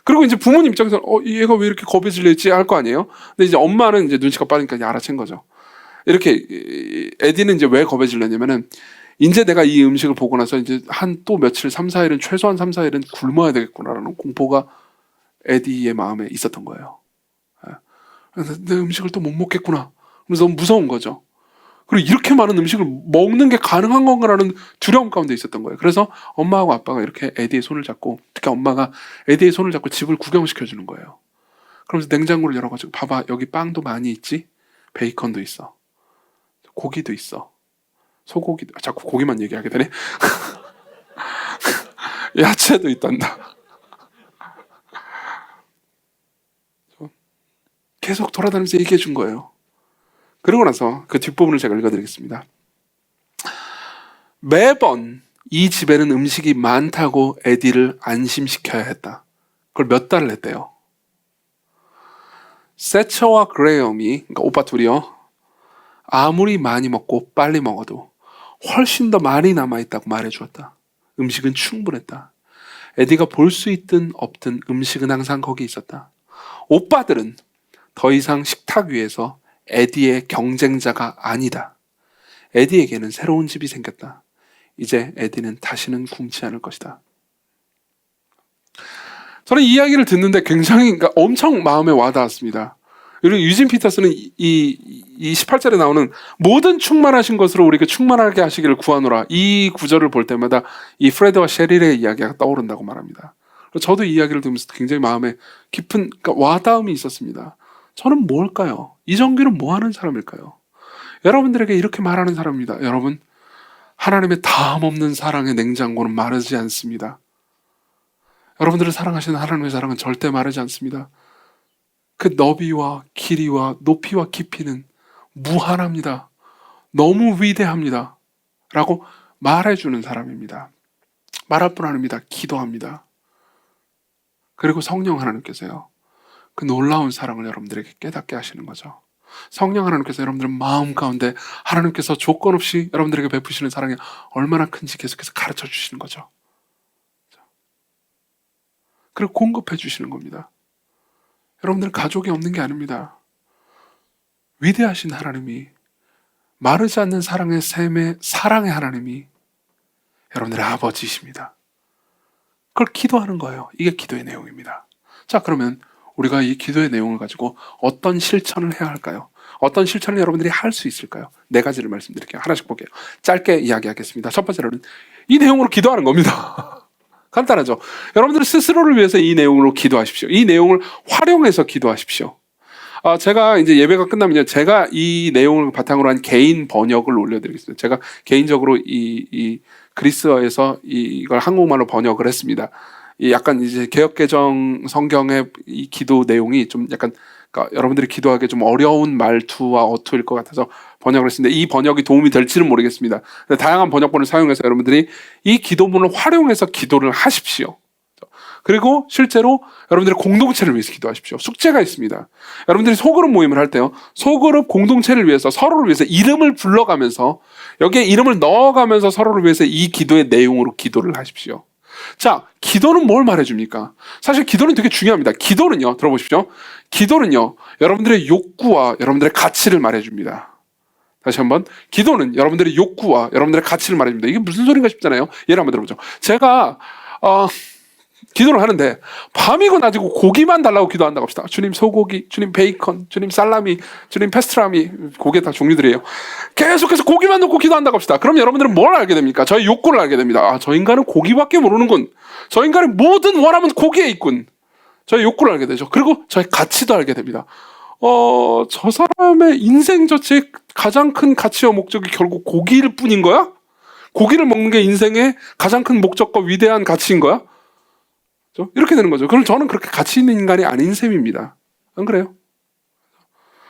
Speaker 1: 그리고 이제 부모님 입장에서는 얘가 왜 이렇게 겁에 질렸지 할 거 아니에요. 근데 이제 엄마는 이제 눈치가 빠르니까 이제 알아챈 거죠. 이렇게 에디는 이제 왜 겁에 질렸냐면은 이제 내가 이 음식을 보고 나서 이제 한 또 며칠 3, 4일은 최소한 3, 4일은 굶어야 되겠구나라는 공포가 에디의 마음에 있었던 거예요. 그래서 내 음식을 또 못 먹겠구나. 그래서 너무 무서운 거죠. 그리고 이렇게 많은 음식을 먹는 게 가능한 건가라는 두려움 가운데 있었던 거예요. 그래서 엄마하고 아빠가 이렇게 에디의 손을 잡고, 특히 엄마가 에디의 손을 잡고 집을 구경시켜 주는 거예요. 그러면서 냉장고를 열어가지고 봐봐, 여기 빵도 많이 있지, 베이컨도 있어, 고기도 있어, 소고기도, 자꾸 고기만 얘기하게 되네. 야채도 있단다. 계속 돌아다니면서 얘기해 준 거예요. 그러고 나서 그 뒷부분을 제가 읽어드리겠습니다. 매번 이 집에는 음식이 많다고 에디를 안심시켜야 했다. 그걸 몇 달을 했대요. 세처와 그레이엄이, 그러니까 오빠 둘이요, 아무리 많이 먹고 빨리 먹어도 훨씬 더 많이 남아있다고 말해주었다. 음식은 충분했다. 에디가 볼 수 있든 없든 음식은 항상 거기 있었다. 오빠들은 더 이상 식탁 위에서 에디의 경쟁자가 아니다. 에디에게는 새로운 집이 생겼다. 이제 에디는 다시는 굶지 않을 것이다. 저는 이 이야기를 듣는데 굉장히, 그러니까 엄청 마음에 와닿았습니다. 그리고 유진 피터스는 이 18절에 나오는 모든 충만하신 것으로 우리에게 충만하게 하시기를 구하노라, 이 구절을 볼 때마다 이 프레드와 셰릴의 이야기가 떠오른다고 말합니다. 저도 이 이야기를 들으면서 굉장히 마음에 깊은, 그러니까 와닿음이 있었습니다. 저는 뭘까요? 이정규는 뭐 하는 사람일까요? 여러분들에게 이렇게 말하는 사람입니다. 여러분, 하나님의 다음 없는 사랑의 냉장고는 마르지 않습니다. 여러분들을 사랑하시는 하나님의 사랑은 절대 마르지 않습니다. 그 너비와 길이와 높이와 깊이는 무한합니다. 너무 위대합니다. 라고 말해주는 사람입니다. 말할 뿐 아닙니다. 기도합니다. 그리고 성령 하나님께서요, 그 놀라운 사랑을 여러분들에게 깨닫게 하시는 거죠. 성령 하나님께서 여러분들의 마음 가운데 하나님께서 조건 없이 여러분들에게 베푸시는 사랑이 얼마나 큰지 계속해서 가르쳐 주시는 거죠. 그리고 공급해 주시는 겁니다. 여러분들은 가족이 없는 게 아닙니다. 위대하신 하나님이, 마르지 않는 사랑의 샘의 사랑의 하나님이 여러분들의 아버지이십니다. 그걸 기도하는 거예요. 이게 기도의 내용입니다. 자, 그러면 우리가 이 기도의 내용을 가지고 어떤 실천을 해야 할까요? 어떤 실천을 여러분들이 할 수 있을까요? 네 가지를 말씀드릴게요. 하나씩 볼게요. 짧게 이야기하겠습니다. 첫 번째로는 이 내용으로 기도하는 겁니다. 간단하죠? 여러분들 스스로를 위해서 이 내용으로 기도하십시오. 이 내용을 활용해서 기도하십시오. 제가 이제 예배가 끝나면요, 제가 이 내용을 바탕으로 한 개인 번역을 올려드리겠습니다. 제가 개인적으로 이 그리스어에서 이걸 한국말로 번역을 했습니다. 이 약간 이제 개역개정 성경의 이 기도 내용이 좀 약간, 그러니까 여러분들이 기도하기 좀 어려운 말투와 어투일 것 같아서 번역을 했습니다. 이 번역이 도움이 될지는 모르겠습니다. 다양한 번역본을 사용해서 여러분들이 이 기도문을 활용해서 기도를 하십시오. 그리고 실제로 여러분들의 공동체를 위해서 기도하십시오. 숙제가 있습니다. 여러분들이 소그룹 모임을 할 때요, 소그룹 공동체를 위해서, 서로를 위해서 이름을 불러가면서, 여기에 이름을 넣어가면서 서로를 위해서 이 기도의 내용으로 기도를 하십시오. 자, 기도는 뭘 말해줍니까? 사실 기도는 되게 중요합니다. 기도는요, 들어보십시오. 기도는요, 여러분들의 욕구와 여러분들의 가치를 말해줍니다. 다시 한번, 기도는 여러분들의 욕구와 여러분들의 가치를 말해줍니다. 이게 무슨 소린가 싶잖아요. 예를 한번 들어보죠. 제가 기도를 하는데 밤이고 낮이고 고기만 달라고 기도한다고 합시다. 주님 소고기, 주님 베이컨, 주님 살라미, 주님 페스트라미, 고기의 다 종류들이에요. 계속해서 고기만 넣고 기도한다고 합시다. 그럼 여러분들은 뭘 알게 됩니까? 저의 욕구를 알게 됩니다. 저 인간은 고기밖에 모르는군. 저 인간의 모든 원함은 고기에 있군. 저의 욕구를 알게 되죠. 그리고 저의 가치도 알게 됩니다. 저 사람의 인생 자체의 가장 큰 가치와 목적이 결국 고기일 뿐인 거야? 고기를 먹는 게 인생의 가장 큰 목적과 위대한 가치인 거야? 이렇게 되는 거죠. 그럼 저는 그렇게 가치 있는 인간이 아닌 셈입니다. 안 그래요?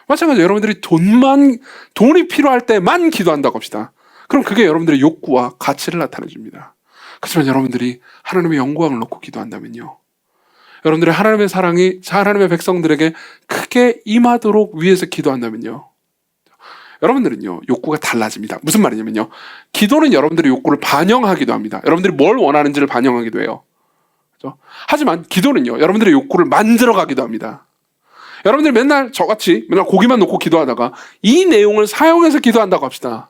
Speaker 1: 마찬가지로 여러분들이 돈이 필요할 때만 기도한다고 합시다. 그럼 그게 여러분들의 욕구와 가치를 나타내 줍니다. 그렇지만 여러분들이 하나님의 영광을 놓고 기도한다면요, 여러분들의 하나님의 사랑이 하나님의 백성들에게 크게 임하도록 위해서 기도한다면요, 여러분들은요 욕구가 달라집니다. 무슨 말이냐면요, 기도는 여러분들의 욕구를 반영하기도 합니다. 여러분들이 뭘 원하는지를 반영하기도 해요. 그렇죠? 하지만 기도는요 여러분들의 욕구를 만들어가기도 합니다. 여러분들이 맨날 저같이 맨날 고기만 놓고 기도하다가 이 내용을 사용해서 기도한다고 합시다.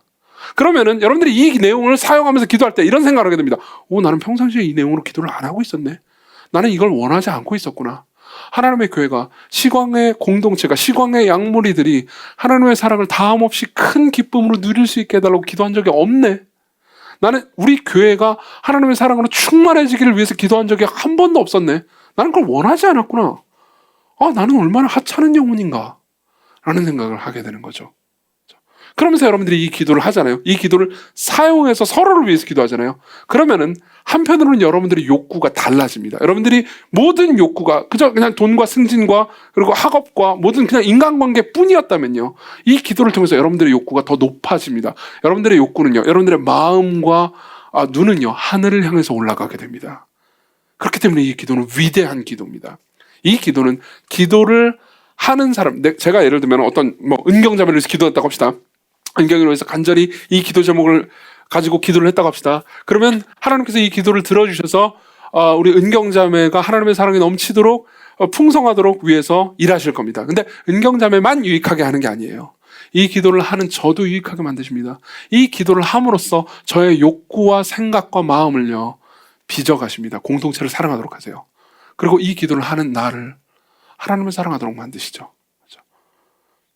Speaker 1: 그러면은 여러분들이 이 내용을 사용하면서 기도할 때 이런 생각을 하게 됩니다. 나는 평상시에 이 내용으로 기도를 안 하고 있었네. 나는 이걸 원하지 않고 있었구나. 하나님의 교회가, 시광의 공동체가, 시광의 양무리들이 하나님의 사랑을 다함없이 큰 기쁨으로 누릴 수 있게 해달라고 기도한 적이 없네. 나는 우리 교회가 하나님의 사랑으로 충만해지기를 위해서 기도한 적이 한 번도 없었네. 나는 그걸 원하지 않았구나. 나는 얼마나 하찮은 영혼인가 라는 생각을 하게 되는 거죠. 그러면서 여러분들이 이 기도를 하잖아요. 이 기도를 사용해서 서로를 위해서 기도하잖아요. 그러면은 한편으로는 여러분들의 욕구가 달라집니다. 여러분들이 모든 욕구가 그냥 돈과 승진과 그리고 학업과 모든 그냥 인간관계 뿐이었다면요, 이 기도를 통해서 여러분들의 욕구가 더 높아집니다. 여러분들의 욕구는요, 여러분들의 마음과 눈은요 하늘을 향해서 올라가게 됩니다. 그렇기 때문에 이 기도는 위대한 기도입니다. 이 기도는 기도를 하는 사람, 제가 예를 들면 어떤 은경자매를 위해서 기도했다고 합시다. 은경을 위해서 간절히 이 기도 제목을 가지고 기도를 했다고 합시다. 그러면 하나님께서 이 기도를 들어주셔서 우리 은경자매가 하나님의 사랑이 넘치도록 풍성하도록 위해서 일하실 겁니다. 근데 은경자매만 유익하게 하는 게 아니에요. 이 기도를 하는 저도 유익하게 만드십니다. 이 기도를 함으로써 저의 욕구와 생각과 마음을요 빚어가십니다. 공동체를 사랑하도록 하세요. 그리고 이 기도를 하는 나를 하나님을 사랑하도록 만드시죠. 그렇죠?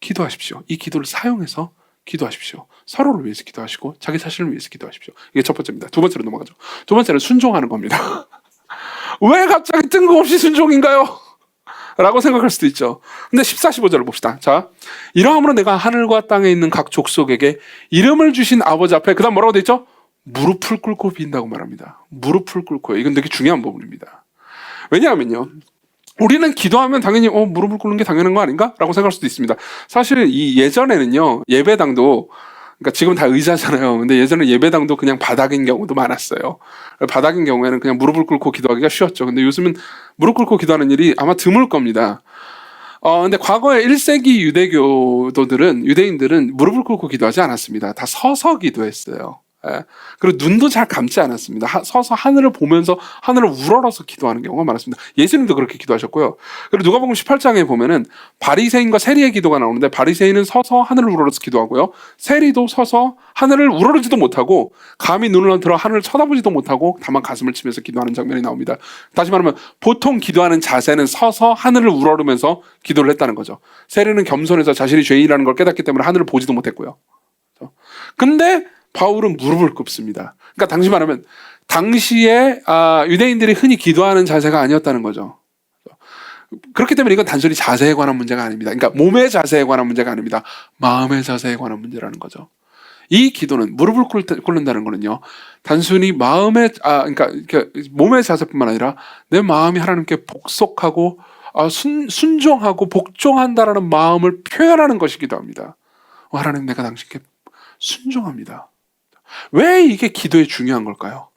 Speaker 1: 기도하십시오. 이 기도를 사용해서 기도하십시오. 서로를 위해서 기도하시고 자기 자신을 위해서 기도하십시오. 이게 첫 번째입니다. 두 번째로 넘어가죠. 두 번째는 순종하는 겁니다. 왜 갑자기 뜬금없이 순종인가요? 라고 생각할 수도 있죠. 근데 14, 15절을 봅시다. 자, 이러함으로 내가 하늘과 땅에 있는 각 족속에게 이름을 주신 아버지 앞에, 그 다음 뭐라고 돼 있죠? 무릎을 꿇고 빈다고 말합니다. 무릎을 꿇고요. 이건 되게 중요한 부분입니다. 왜냐하면요, 우리는 기도하면 당연히 무릎을 꿇는 게 당연한 거 아닌가? 라고 생각할 수도 있습니다. 사실 이 예전에는요 예배당도, 그러니까 지금 다 의자잖아요. 근데 예전에 예배당도 그냥 바닥인 경우도 많았어요. 바닥인 경우에는 그냥 무릎을 꿇고 기도하기가 쉬웠죠. 근데 요즘은 무릎 꿇고 기도하는 일이 아마 드물 겁니다. 근데 과거에 1세기 유대인들은 무릎을 꿇고 기도하지 않았습니다. 다 서서 기도했어요. 그리고 눈도 잘 감지 않았습니다. 서서 하늘을 보면서 하늘을 우러러서 기도하는 경우가 많았습니다. 예수님도 그렇게 기도하셨고요. 그리고 누가복음 18장에 보면은 바리새인과 세리의 기도가 나오는데, 바리새인은 서서 하늘을 우러러서 기도하고요, 세리도 서서 하늘을 우러르지도 못하고 감히 눈을 들어 하늘을 쳐다보지도 못하고 다만 가슴을 치면서 기도하는 장면이 나옵니다. 다시 말하면 보통 기도하는 자세는 서서 하늘을 우러르면서 기도를 했다는 거죠. 세리는 겸손해서 자신이 죄인이라는 걸 깨닫기 때문에 하늘을 보지도 못했고요. 근데 바울은 무릎을 꿇습니다. 그러니까 당시 말하면 당시에 유대인들이 흔히 기도하는 자세가 아니었다는 거죠. 그렇기 때문에 이건 단순히 자세에 관한 문제가 아닙니다. 그러니까 몸의 자세에 관한 문제가 아닙니다. 마음의 자세에 관한 문제라는 거죠. 이 기도는 무릎을 꿇는다는 거는요, 단순히 마음의 그러니까 몸의 자세뿐만 아니라 내 마음이 하나님께 복속하고 순종하고 복종한다라는 마음을 표현하는 것이기도 합니다. 하나님, 내가 당신께 순종합니다. 왜 이게 기도에 중요한 걸까요?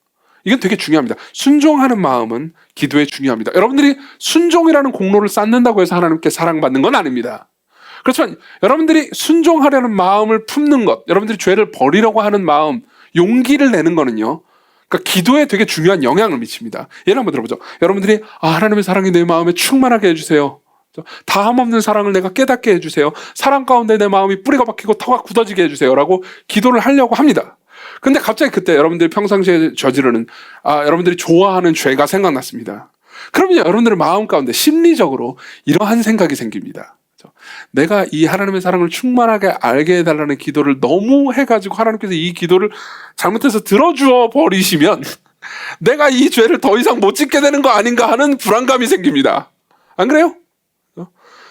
Speaker 1: 이건 되게 중요합니다. 순종하는 마음은 기도에 중요합니다. 여러분들이 순종이라는 공로를 쌓는다고 해서 하나님께 사랑받는 건 아닙니다. 그렇지만 여러분들이 순종하려는 마음을 품는 것, 여러분들이 죄를 버리려고 하는 마음, 용기를 내는 거는요, 그러니까 기도에 되게 중요한 영향을 미칩니다. 예를 한번 들어보죠. 여러분들이 하나님의 사랑이 내 마음에 충만하게 해주세요. 다함 없는 사랑을 내가 깨닫게 해주세요. 사랑 가운데 내 마음이 뿌리가 박히고 터가 굳어지게 해주세요. 라고 기도를 하려고 합니다. 근데 갑자기 그때 여러분들이 평상시에 저지르는 여러분들이 좋아하는 죄가 생각났습니다. 그러면 여러분들의 마음 가운데 심리적으로 이러한 생각이 생깁니다. 내가 이 하나님의 사랑을 충만하게 알게 해달라는 기도를 너무 해가지고 하나님께서 이 기도를 잘못해서 들어주어 버리시면 내가 이 죄를 더 이상 못 짓게 되는 거 아닌가 하는 불안감이 생깁니다. 안 그래요?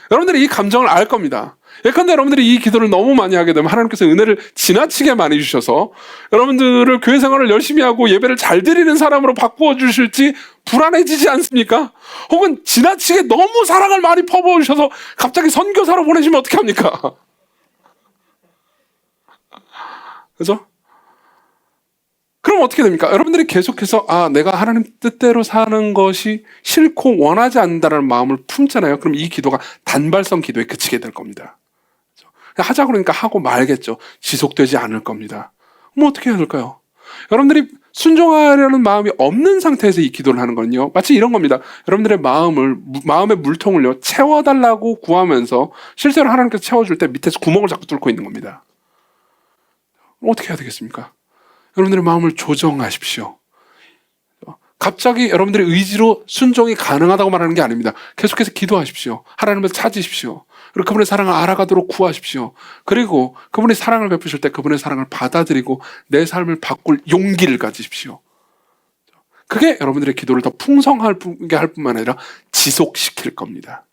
Speaker 1: 여러분들이 이 감정을 알 겁니다. 예컨대 여러분들이 이 기도를 너무 많이 하게 되면 하나님께서 은혜를 지나치게 많이 주셔서 여러분들을 교회 생활을 열심히 하고 예배를 잘 드리는 사람으로 바꾸어 주실지 불안해지지 않습니까? 혹은 지나치게 너무 사랑을 많이 퍼부어 주셔서 갑자기 선교사로 보내시면 어떻게 합니까? 그죠? 그럼 어떻게 됩니까? 여러분들이 계속해서 내가 하나님 뜻대로 사는 것이 싫고 원하지 않는다는 마음을 품잖아요. 그럼 이 기도가 단발성 기도에 그치게 될 겁니다. 하자고 그러니까 하고 말겠죠. 지속되지 않을 겁니다. 뭐 어떻게 해야 될까요? 여러분들이 순종하려는 마음이 없는 상태에서 이 기도를 하는 거는요, 마치 이런 겁니다. 여러분들의 마음의 물통을요 채워달라고 구하면서 실제로 하나님께서 채워줄 때 밑에서 구멍을 자꾸 뚫고 있는 겁니다. 어떻게 해야 되겠습니까? 여러분들의 마음을 조정하십시오. 갑자기 여러분들의 의지로 순종이 가능하다고 말하는 게 아닙니다. 계속해서 기도하십시오. 하나님을 찾으십시오. 그리고 그분의 사랑을 알아가도록 구하십시오. 그리고 그분의 사랑을 베푸실 때 그분의 사랑을 받아들이고 내 삶을 바꿀 용기를 가지십시오. 그게 여러분들의 기도를 더 풍성하게 할 뿐만 아니라 지속시킬 겁니다.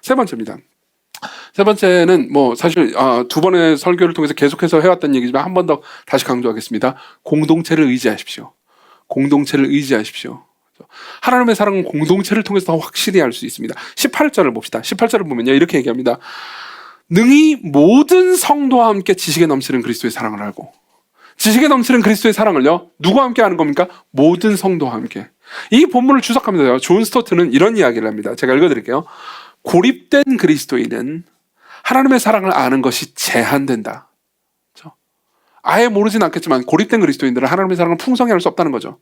Speaker 1: 세 번째입니다. 세 번째는 사실 두 번의 설교를 통해서 계속해서 해왔던 얘기지만 한 번 더 다시 강조하겠습니다. 공동체를 의지하십시오. 공동체를 의지하십시오. 하나님의 사랑은 공동체를 통해서 더 확실히 알 수 있습니다. 18절을 봅시다. 18절을 보면요 이렇게 얘기합니다. 능히 모든 성도와 함께 지식에 넘치는 그리스도의 사랑을 알고, 지식에 넘치는 그리스도의 사랑을요 누구와 함께 하는 겁니까? 모든 성도와 함께. 이 본문을 주석합니다. 존 스토트는 이런 이야기를 합니다. 제가 읽어드릴게요. 고립된 그리스도인은 하나님의 사랑을 아는 것이 제한된다. 아예 모르진 않겠지만 고립된 그리스도인들은 하나님의 사랑을 풍성히 알 수 없다는 거죠.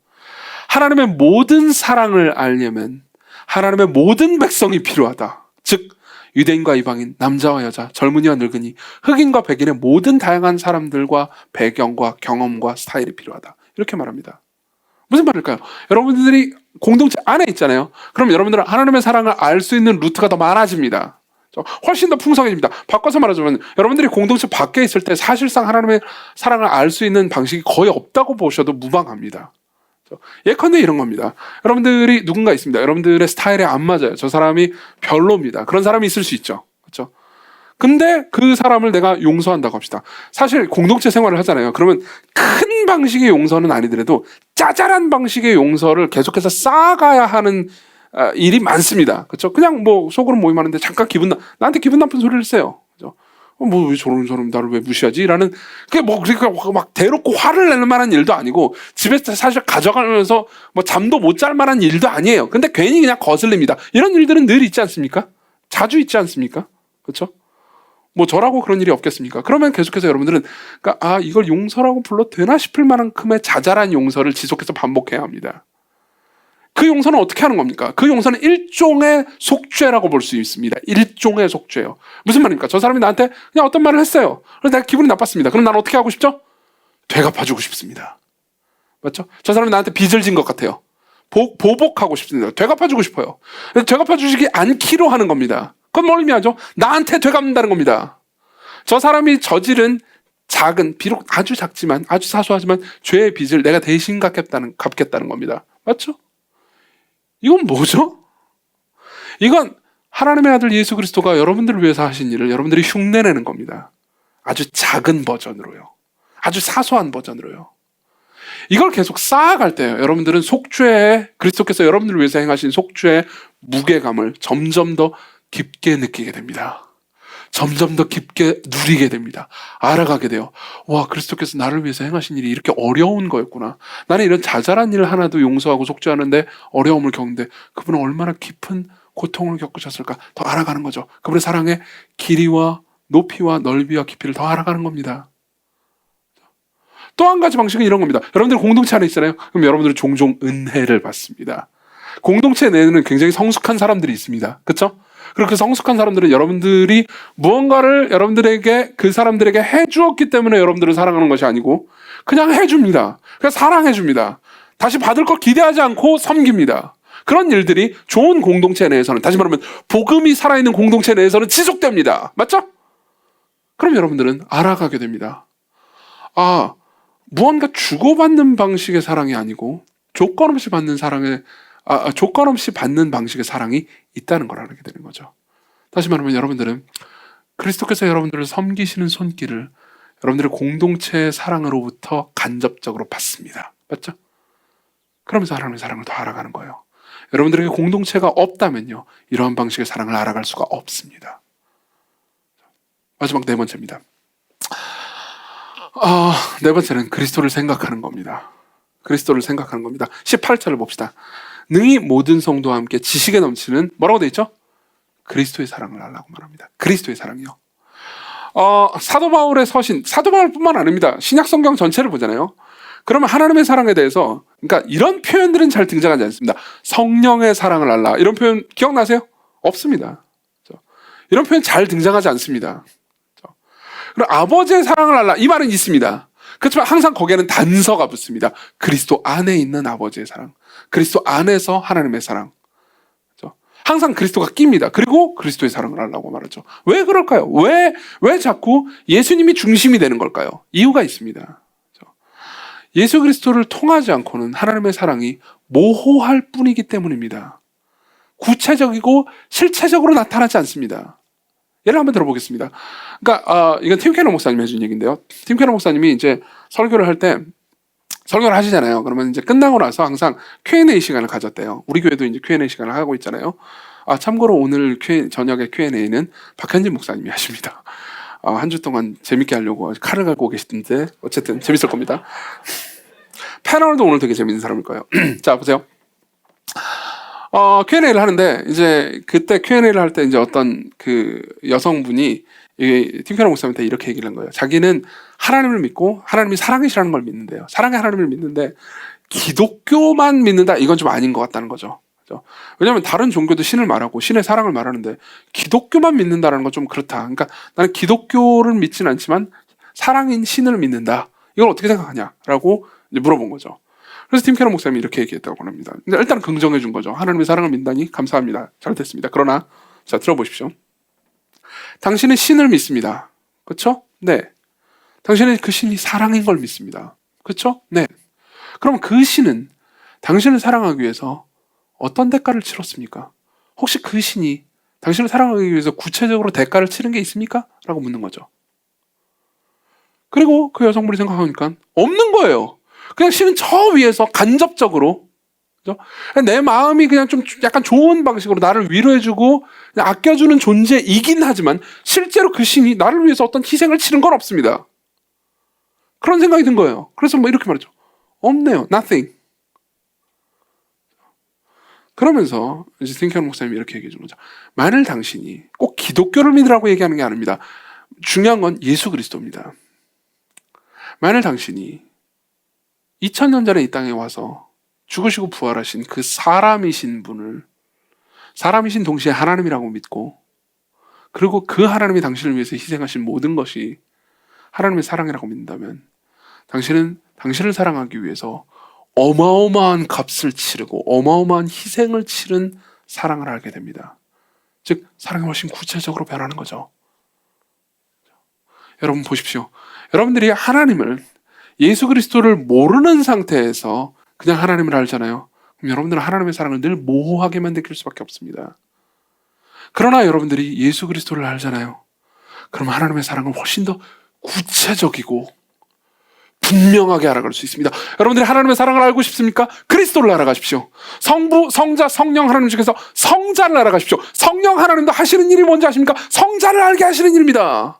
Speaker 1: 하나님의 모든 사랑을 알려면 하나님의 모든 백성이 필요하다. 즉 유대인과 이방인, 남자와 여자, 젊은이와 늙은이, 흑인과 백인의 모든 다양한 사람들과 배경과 경험과 스타일이 필요하다. 이렇게 말합니다. 무슨 말일까요? 여러분들이 공동체 안에 있잖아요. 그럼 여러분들은 하나님의 사랑을 알 수 있는 루트가 더 많아집니다. 훨씬 더 풍성해집니다. 바꿔서 말하자면 여러분들이 공동체 밖에 있을 때 사실상 하나님의 사랑을 알 수 있는 방식이 거의 없다고 보셔도 무방합니다. 예컨대 이런 겁니다. 여러분들이 누군가 있습니다. 여러분들의 스타일에 안 맞아요. 저 사람이 별로입니다. 그런 사람이 있을 수 있죠. 그렇죠? 근데 그 사람을 내가 용서한다고 합시다. 사실 공동체 생활을 하잖아요. 그러면 큰 방식의 용서는 아니더라도 짜잘한 방식의 용서를 계속해서 쌓아가야 하는 일이 많습니다. 그렇죠? 그냥 속으로 모임하는데 잠깐 나한테 기분 나쁜 소리를 했어요. 그렇죠? 왜 저런 사람 나를 왜 무시하지? 라는 그게 그러니까 막 대놓고 화를 내는 만한 일도 아니고 집에서 사실 가져가면서 잠도 못 잘 만한 일도 아니에요. 근데 괜히 그냥 거슬립니다. 이런 일들은 늘 있지 않습니까? 자주 있지 않습니까? 그렇죠? 저라고 그런 일이 없겠습니까? 그러면 계속해서 여러분들은 이걸 용서라고 불러도 되나 싶을 만큼의 자잘한 용서를 지속해서 반복해야 합니다. 그 용서는 어떻게 하는 겁니까? 그 용서는 일종의 속죄라고 볼 수 있습니다. 일종의 속죄요. 무슨 말입니까? 저 사람이 나한테 그냥 어떤 말을 했어요. 그래서 내가 기분이 나빴습니다. 그럼 난 어떻게 하고 싶죠? 되갚아주고 싶습니다. 맞죠? 저 사람이 나한테 빚을 진 것 같아요. 보복하고 싶습니다. 되갚아주고 싶어요. 되갚아주시지 않기로 하는 겁니다. 그건 뭘 의미하죠? 나한테 되갚는다는 겁니다. 저 사람이 저지른 작은, 비록 아주 작지만, 아주 사소하지만 죄의 빚을 내가 대신 갚겠다는 겁니다. 맞죠? 이건 뭐죠? 이건 하나님의 아들 예수 그리스도가 여러분들을 위해서 하신 일을 여러분들이 흉내내는 겁니다. 아주 작은 버전으로요. 아주 사소한 버전으로요. 이걸 계속 쌓아갈 때요. 여러분들은 그리스도께서 여러분들을 위해서 행하신 속죄의 무게감을 점점 더 깊게 느끼게 됩니다. 점점 더 깊게 누리게 됩니다. 알아가게 돼요. 와, 그리스도께서 나를 위해서 행하신 일이 이렇게 어려운 거였구나. 나는 이런 자잘한 일 하나도 용서하고 속죄하는데 어려움을 겪는데 그분은 얼마나 깊은 고통을 겪으셨을까 더 알아가는 거죠. 그분의 사랑의 길이와 높이와 넓이와 깊이를 더 알아가는 겁니다. 또 한 가지 방식은 이런 겁니다. 여러분들 공동체 안에 있잖아요. 그럼 여러분들은 종종 은혜를 받습니다. 공동체 내에는 굉장히 성숙한 사람들이 있습니다. 그렇죠? 그리고 그 성숙한 사람들은 여러분들이 무언가를 그 사람들에게 해주었기 때문에 여러분들을 사랑하는 것이 아니고 그냥 해줍니다. 그냥 사랑해줍니다. 다시 받을 걸 기대하지 않고 섬깁니다. 그런 일들이 좋은 공동체 내에서는, 다시 말하면 복음이 살아있는 공동체 내에서는 지속됩니다. 맞죠? 그럼 여러분들은 알아가게 됩니다. 무언가 주고받는 방식의 사랑이 아니고 조건 없이 받는 방식의 사랑이 있다는 걸 알게 되는 거죠. 다시 말하면 여러분들은 그리스도께서 여러분들을 섬기시는 손길을 여러분들의 공동체의 사랑으로부터 간접적으로 받습니다. 맞죠? 그러면서 하나님의 사랑을 더 알아가는 거예요. 여러분들에게 공동체가 없다면요, 이러한 방식의 사랑을 알아갈 수가 없습니다. 마지막 네 번째입니다. 네 번째는 그리스도를 생각하는 겁니다. 그리스도를 생각하는 겁니다. 18절을 봅시다. 능히 모든 성도와 함께 지식에 넘치는 뭐라고 돼 있죠? 그리스도의 사랑을 알라고 말합니다. 그리스도의 사랑이요. 사도 바울의 서신, 사도 바울뿐만 아닙니다. 신약 성경 전체를 보잖아요. 그러면 하나님의 사랑에 대해서, 그러니까 이런 표현들은 잘 등장하지 않습니다. 성령의 사랑을 알라, 이런 표현 기억나세요? 없습니다. 이런 표현 잘 등장하지 않습니다. 그리고 아버지의 사랑을 알라, 이 말은 있습니다. 그렇지만 항상 거기에는 단서가 붙습니다. 그리스도 안에 있는 아버지의 사랑, 그리스도 안에서 하나님의 사랑. 항상 그리스도가 낍니다. 그리고 그리스도의 사랑을 하려고 말하죠. 왜 그럴까요? 왜 자꾸 예수님이 중심이 되는 걸까요? 이유가 있습니다. 예수 그리스도를 통하지 않고는 하나님의 사랑이 모호할 뿐이기 때문입니다. 구체적이고 실체적으로 나타나지 않습니다. 예를 한번 들어보겠습니다. 그러니까 이건 팀 캐너 목사님이 해준 얘기인데요. 팀 캐너 목사님이 이제 설교를 할 때 설교를 하시잖아요. 그러면 이제 끝나고 나서 항상 Q&A 시간을 가졌대요. 우리 교회도 이제 Q&A 시간을 하고 있잖아요. 참고로 오늘 저녁에 Q&A는 박현진 목사님이 하십니다. 한 주 동안 재밌게 하려고 칼을 갖고 계시던데 어쨌든 재밌을 겁니다. 패널도 오늘 되게 재밌는 사람일 거예요. 자, 보세요. Q&A를 하는데 이제 그때 Q&A를 할 때 이제 어떤 그 여성분이 팀캐너 목사님한테 이렇게 얘기를 한 거예요. 자기는 하나님을 믿고 하나님이 사랑이시라는 걸 믿는데요. 사랑의 하나님을 믿는데 기독교만 믿는다, 이건 좀 아닌 것 같다는 거죠. 왜냐하면 다른 종교도 신을 말하고 신의 사랑을 말하는데 기독교만 믿는다는 건 좀 그렇다. 그러니까 나는 기독교를 믿진 않지만 사랑인 신을 믿는다. 이걸 어떻게 생각하냐라고 이제 물어본 거죠. 그래서 팀 캐너 목사님이 이렇게 얘기했다고 합니다. 일단 긍정해 준 거죠. 하나님의 사랑을 믿다니 감사합니다. 잘 됐습니다. 그러나 자, 들어보십시오. 당신은 신을 믿습니다. 그렇죠? 네. 당신은 그 신이 사랑인 걸 믿습니다. 그렇죠? 네. 그럼 그 신은 당신을 사랑하기 위해서 어떤 대가를 치렀습니까? 혹시 그 신이 당신을 사랑하기 위해서 구체적으로 대가를 치른 게 있습니까? 라고 묻는 거죠. 그리고 그 여성분이 생각하니까 없는 거예요. 그냥 신은 저 위에서 간접적으로, 그죠? 내 마음이 그냥 좀 약간 좋은 방식으로 나를 위로해주고 그냥 아껴주는 존재이긴 하지만 실제로 그 신이 나를 위해서 어떤 희생을 치른 건 없습니다. 그런 생각이 든 거예요. 그래서 뭐 이렇게 말했죠. 없네요. Nothing. 그러면서 이제 팀캐너 목사님이 이렇게 얘기해 주는 거죠. 만일 당신이 꼭 기독교를 믿으라고 얘기하는 게 아닙니다. 중요한 건 예수 그리스도입니다. 만일 당신이 2000년 전에 이 땅에 와서 죽으시고 부활하신 그 사람이신 분을, 사람이신 동시에 하나님이라고 믿고, 그리고 그 하나님이 당신을 위해서 희생하신 모든 것이 하나님의 사랑이라고 믿는다면 당신은 당신을 사랑하기 위해서 어마어마한 값을 치르고 어마어마한 희생을 치른 사랑을 알게 됩니다. 즉 사랑이 훨씬 구체적으로 변하는 거죠. 여러분 보십시오. 여러분들이 하나님을, 예수 그리스도를 모르는 상태에서 그냥 하나님을 알잖아요. 그럼 여러분들은 하나님의 사랑을 늘 모호하게만 느낄 수밖에 없습니다. 그러나 여러분들이 예수 그리스도를 알잖아요. 그럼 하나님의 사랑을 훨씬 더 구체적이고 분명하게 알아갈 수 있습니다. 여러분들이 하나님의 사랑을 알고 싶습니까? 그리스도를 알아가십시오. 성부, 성자, 성령 하나님 중에서 성자를 알아가십시오. 성령 하나님도 하시는 일이 뭔지 아십니까? 성자를 알게 하시는 일입니다.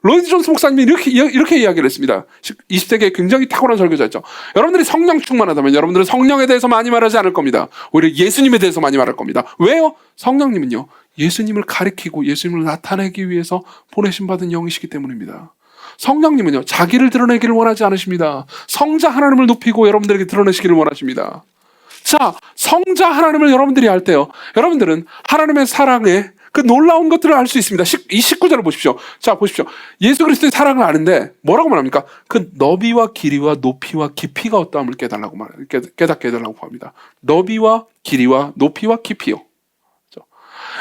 Speaker 1: 로이드 존스 목사님이 이렇게 이야기를 했습니다. 20세기에 굉장히 탁월한 설교자였죠. 여러분들이 성령 충만하다면 여러분들은 성령에 대해서 많이 말하지 않을 겁니다. 오히려 예수님에 대해서 많이 말할 겁니다. 왜요? 성령님은요, 예수님을 가리키고 예수님을 나타내기 위해서 보내신 받은 영이시기 때문입니다. 성령님은요, 자기를 드러내기를 원하지 않으십니다. 성자 하나님을 높이고 여러분들에게 드러내시기를 원하십니다. 자, 성자 하나님을 여러분들이 알 때요, 여러분들은 하나님의 사랑에 그 놀라운 것들을 알 수 있습니다. 이 19절을 보십시오. 자, 보십시오. 예수 그리스도의 사랑을 아는데 뭐라고 말합니까? 그 너비와 길이와 높이와 깊이가 어떠함을 깨닫게 해달라고 합니다. 너비와 길이와 높이와 깊이요.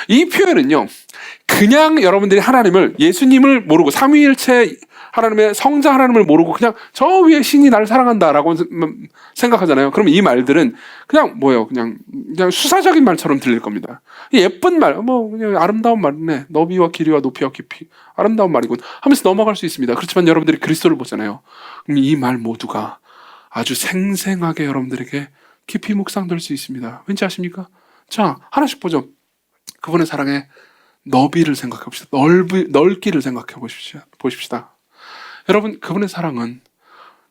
Speaker 1: 이 표현은요, 그냥 여러분들이 하나님을, 예수님을 모르고 삼위일체 하나님의 성자 하나님을 모르고 그냥 저 위에 신이 나를 사랑한다라고 생각하잖아요. 그럼 이 말들은 그냥 뭐예요? 그냥 수사적인 말처럼 들릴 겁니다. 예쁜 말, 그냥 아름다운 말이네. 너비와 길이와 높이와 깊이, 아름다운 말이군 하면서 넘어갈 수 있습니다. 그렇지만 여러분들이 그리스도를 보잖아요. 그럼 이 말 모두가 아주 생생하게 여러분들에게 깊이 묵상될 수 있습니다. 왠지 아십니까? 자, 하나씩 보죠. 그분의 사랑의 너비를 생각해 봅시다. 넓기를 생각해 보십시다. 여러분, 그분의 사랑은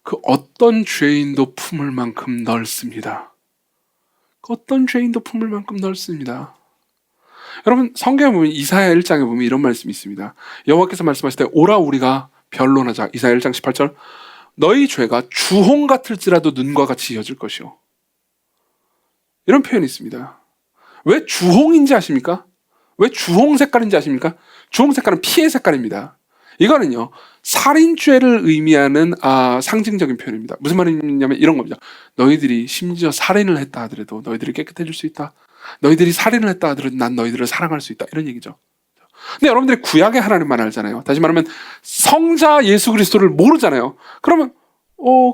Speaker 1: 그 어떤 죄인도 품을 만큼 넓습니다. 그 어떤 죄인도 품을 만큼 넓습니다. 여러분, 성경에 보면 이사야 1장에 보면 이런 말씀이 있습니다. 여호와께서 말씀하실 때 오라 우리가 변론하자. 이사야 1장 18절. 너희 죄가 주홍 같을지라도 눈과 같이 이어질 것이요. 이런 표현이 있습니다. 왜 주홍인지 아십니까? 왜 주홍 색깔인지 아십니까? 주홍 색깔은 피의 색깔입니다. 이거는요, 살인죄를 의미하는 상징적인 표현입니다. 무슨 말이냐면 이런 겁니다. 너희들이 심지어 살인을 했다 하더라도 너희들이 깨끗해질 수 있다. 너희들이 살인을 했다 하더라도 난 너희들을 사랑할 수 있다. 이런 얘기죠. 근데 여러분들이 구약의 하나님만 알잖아요. 다시 말하면 성자 예수 그리스도를 모르잖아요. 그러면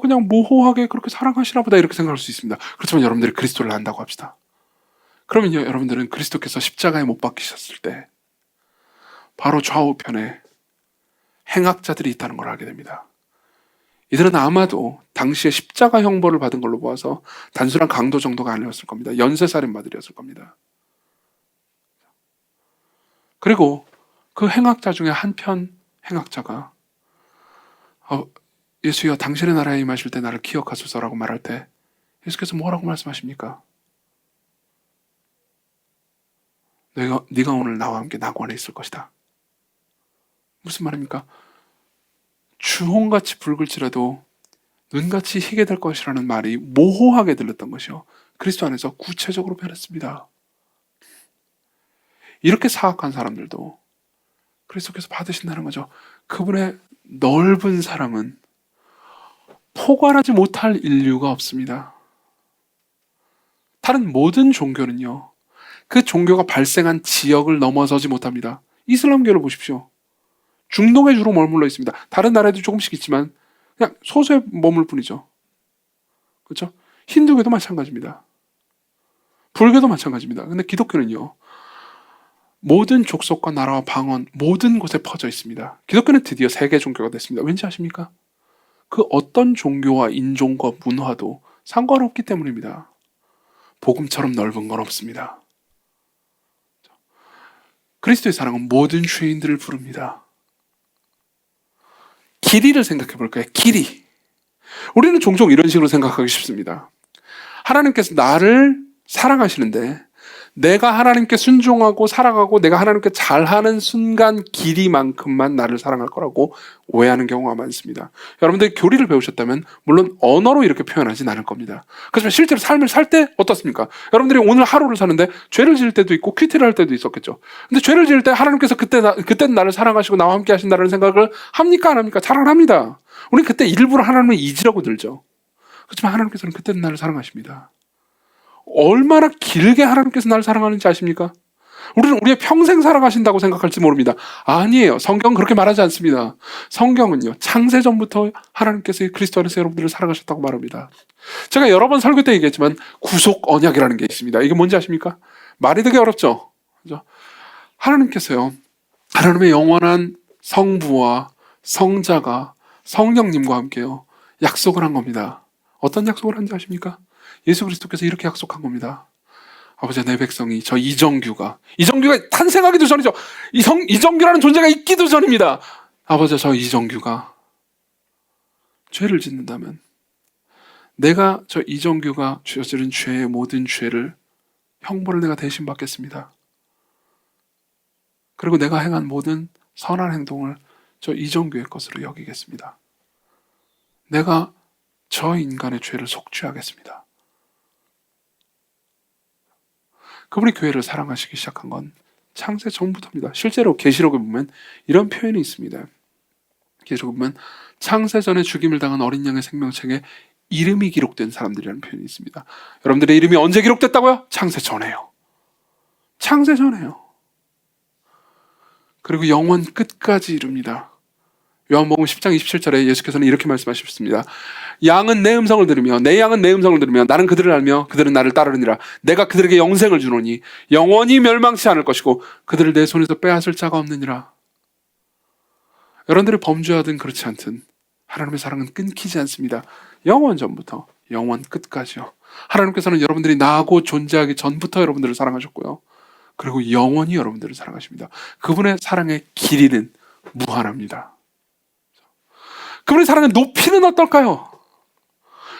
Speaker 1: 그냥 모호하게 그렇게 사랑하시나 보다 이렇게 생각할 수 있습니다. 그렇지만 여러분들이 그리스도를 안다고 합시다. 그러면요, 여러분들은 그리스도께서 십자가에 못 박히셨을 때 바로 좌우편에 행악자들이 있다는 걸 알게 됩니다. 이들은 아마도 당시에 십자가 형벌을 받은 걸로 보아서 단순한 강도 정도가 아니었을 겁니다. 연쇄살인마들이었을 겁니다. 그리고 그 행악자 중에 한편 행악자가 예수여 당신의 나라에 임하실 때 나를 기억하소서라고 말할 때 예수께서 뭐라고 말씀하십니까? 네가 오늘 나와 함께 낙원에 있을 것이다. 무슨 말입니까? 주홍같이 붉을지라도 눈같이 희게 될 것이라는 말이 모호하게 들렸던 것이요, 그리스도 안에서 구체적으로 변했습니다. 이렇게 사악한 사람들도 그리스도께서 받으신다는 거죠. 그분의 넓은 사랑은 포괄하지 못할 인류가 없습니다. 다른 모든 종교는요, 그 종교가 발생한 지역을 넘어서지 못합니다. 이슬람교를 보십시오. 중동에 주로 머물러 있습니다. 다른 나라에도 조금씩 있지만 그냥 소수에 머물 뿐이죠. 그렇죠? 힌두교도 마찬가지입니다. 불교도 마찬가지입니다. 근데 기독교는요, 모든 족속과 나라와 방언 모든 곳에 퍼져 있습니다. 기독교는 드디어 세계 종교가 됐습니다. 왠지 아십니까? 그 어떤 종교와 인종과 문화도 상관없기 때문입니다. 복음처럼 넓은 건 없습니다. 그리스도의 사랑은 모든 죄인들을 부릅니다. 길이를 생각해 볼까요? 길이. 우리는 종종 이런 식으로 생각하기 쉽습니다. 하나님께서 나를 사랑하시는데 내가 하나님께 순종하고 살아가고 내가 하나님께 잘하는 순간 길이만큼만 나를 사랑할 거라고 오해하는 경우가 많습니다. 여러분들이 교리를 배우셨다면 물론 언어로 이렇게 표현하진 않을 겁니다. 그렇지만 실제로 삶을 살 때 어떻습니까? 여러분들이 오늘 하루를 사는데 죄를 지을 때도 있고 큐티를 할 때도 있었겠죠. 근데 죄를 지을 때 하나님께서 그때는 나를 사랑하시고 나와 함께 하신다는 생각을 합니까? 안 합니까? 잘 안 합니다. 우리는 그때 일부러 하나님을 잊으려고 들죠. 그렇지만 하나님께서는 그때는 나를 사랑하십니다. 얼마나 길게 하나님께서 나를 사랑하는지 아십니까? 우리는 우리의 평생 사랑하신다고 생각할지 모릅니다. 아니에요. 성경은 그렇게 말하지 않습니다. 성경은요, 창세전부터 하나님께서 그리스도 안에서 여러분들을 사랑하셨다고 말합니다. 제가 여러 번 설교 때 얘기했지만 구속 언약이라는 게 있습니다. 이게 뭔지 아십니까? 말이 되게 어렵죠. 그죠? 하나님께서요, 하나님의 영원한 성부와 성자가 성령님과 함께요, 약속을 한 겁니다. 어떤 약속을 한지 아십니까? 예수 그리스도께서 이렇게 약속한 겁니다. 아버지, 내 백성이 저 이정규가 탄생하기도 전이죠. 이정규라는 존재가 있기도 전입니다. 아버지, 저 이정규가 죄를 짓는다면 내가 저 이정규가 저지른 죄의 모든 죄를 형벌을 내가 대신 받겠습니다. 그리고 내가 행한 모든 선한 행동을 저 이정규의 것으로 여기겠습니다. 내가 저 인간의 죄를 속죄하겠습니다. 그분이 교회를 사랑하시기 시작한 건 창세 전부터입니다. 실제로 계시록에 보면 이런 표현이 있습니다. 계시록에 보면 창세전에 죽임을 당한 어린 양의 생명책에 이름이 기록된 사람들이라는 표현이 있습니다. 여러분들의 이름이 언제 기록됐다고요? 창세전에요. 창세전에요. 그리고 영원 끝까지 이릅니다. 요한복음 10장 27절에 예수께서는 이렇게 말씀하셨습니다. 양은 내 음성을 들으며 내 양은 내 음성을 들으며 나는 그들을 알며 그들은 나를 따르느니라. 내가 그들에게 영생을 주노니 영원히 멸망치 않을 것이고 그들을 내 손에서 빼앗을 자가 없느니라. 여러분들이 범죄하든 그렇지 않든 하나님의 사랑은 끊기지 않습니다. 영원 전부터 영원 끝까지요. 하나님께서는 여러분들이 나고 존재하기 전부터 여러분들을 사랑하셨고요. 그리고 영원히 여러분들을 사랑하십니다. 그분의 사랑의 길이는 무한합니다. 그분의 사랑의 높이는 어떨까요?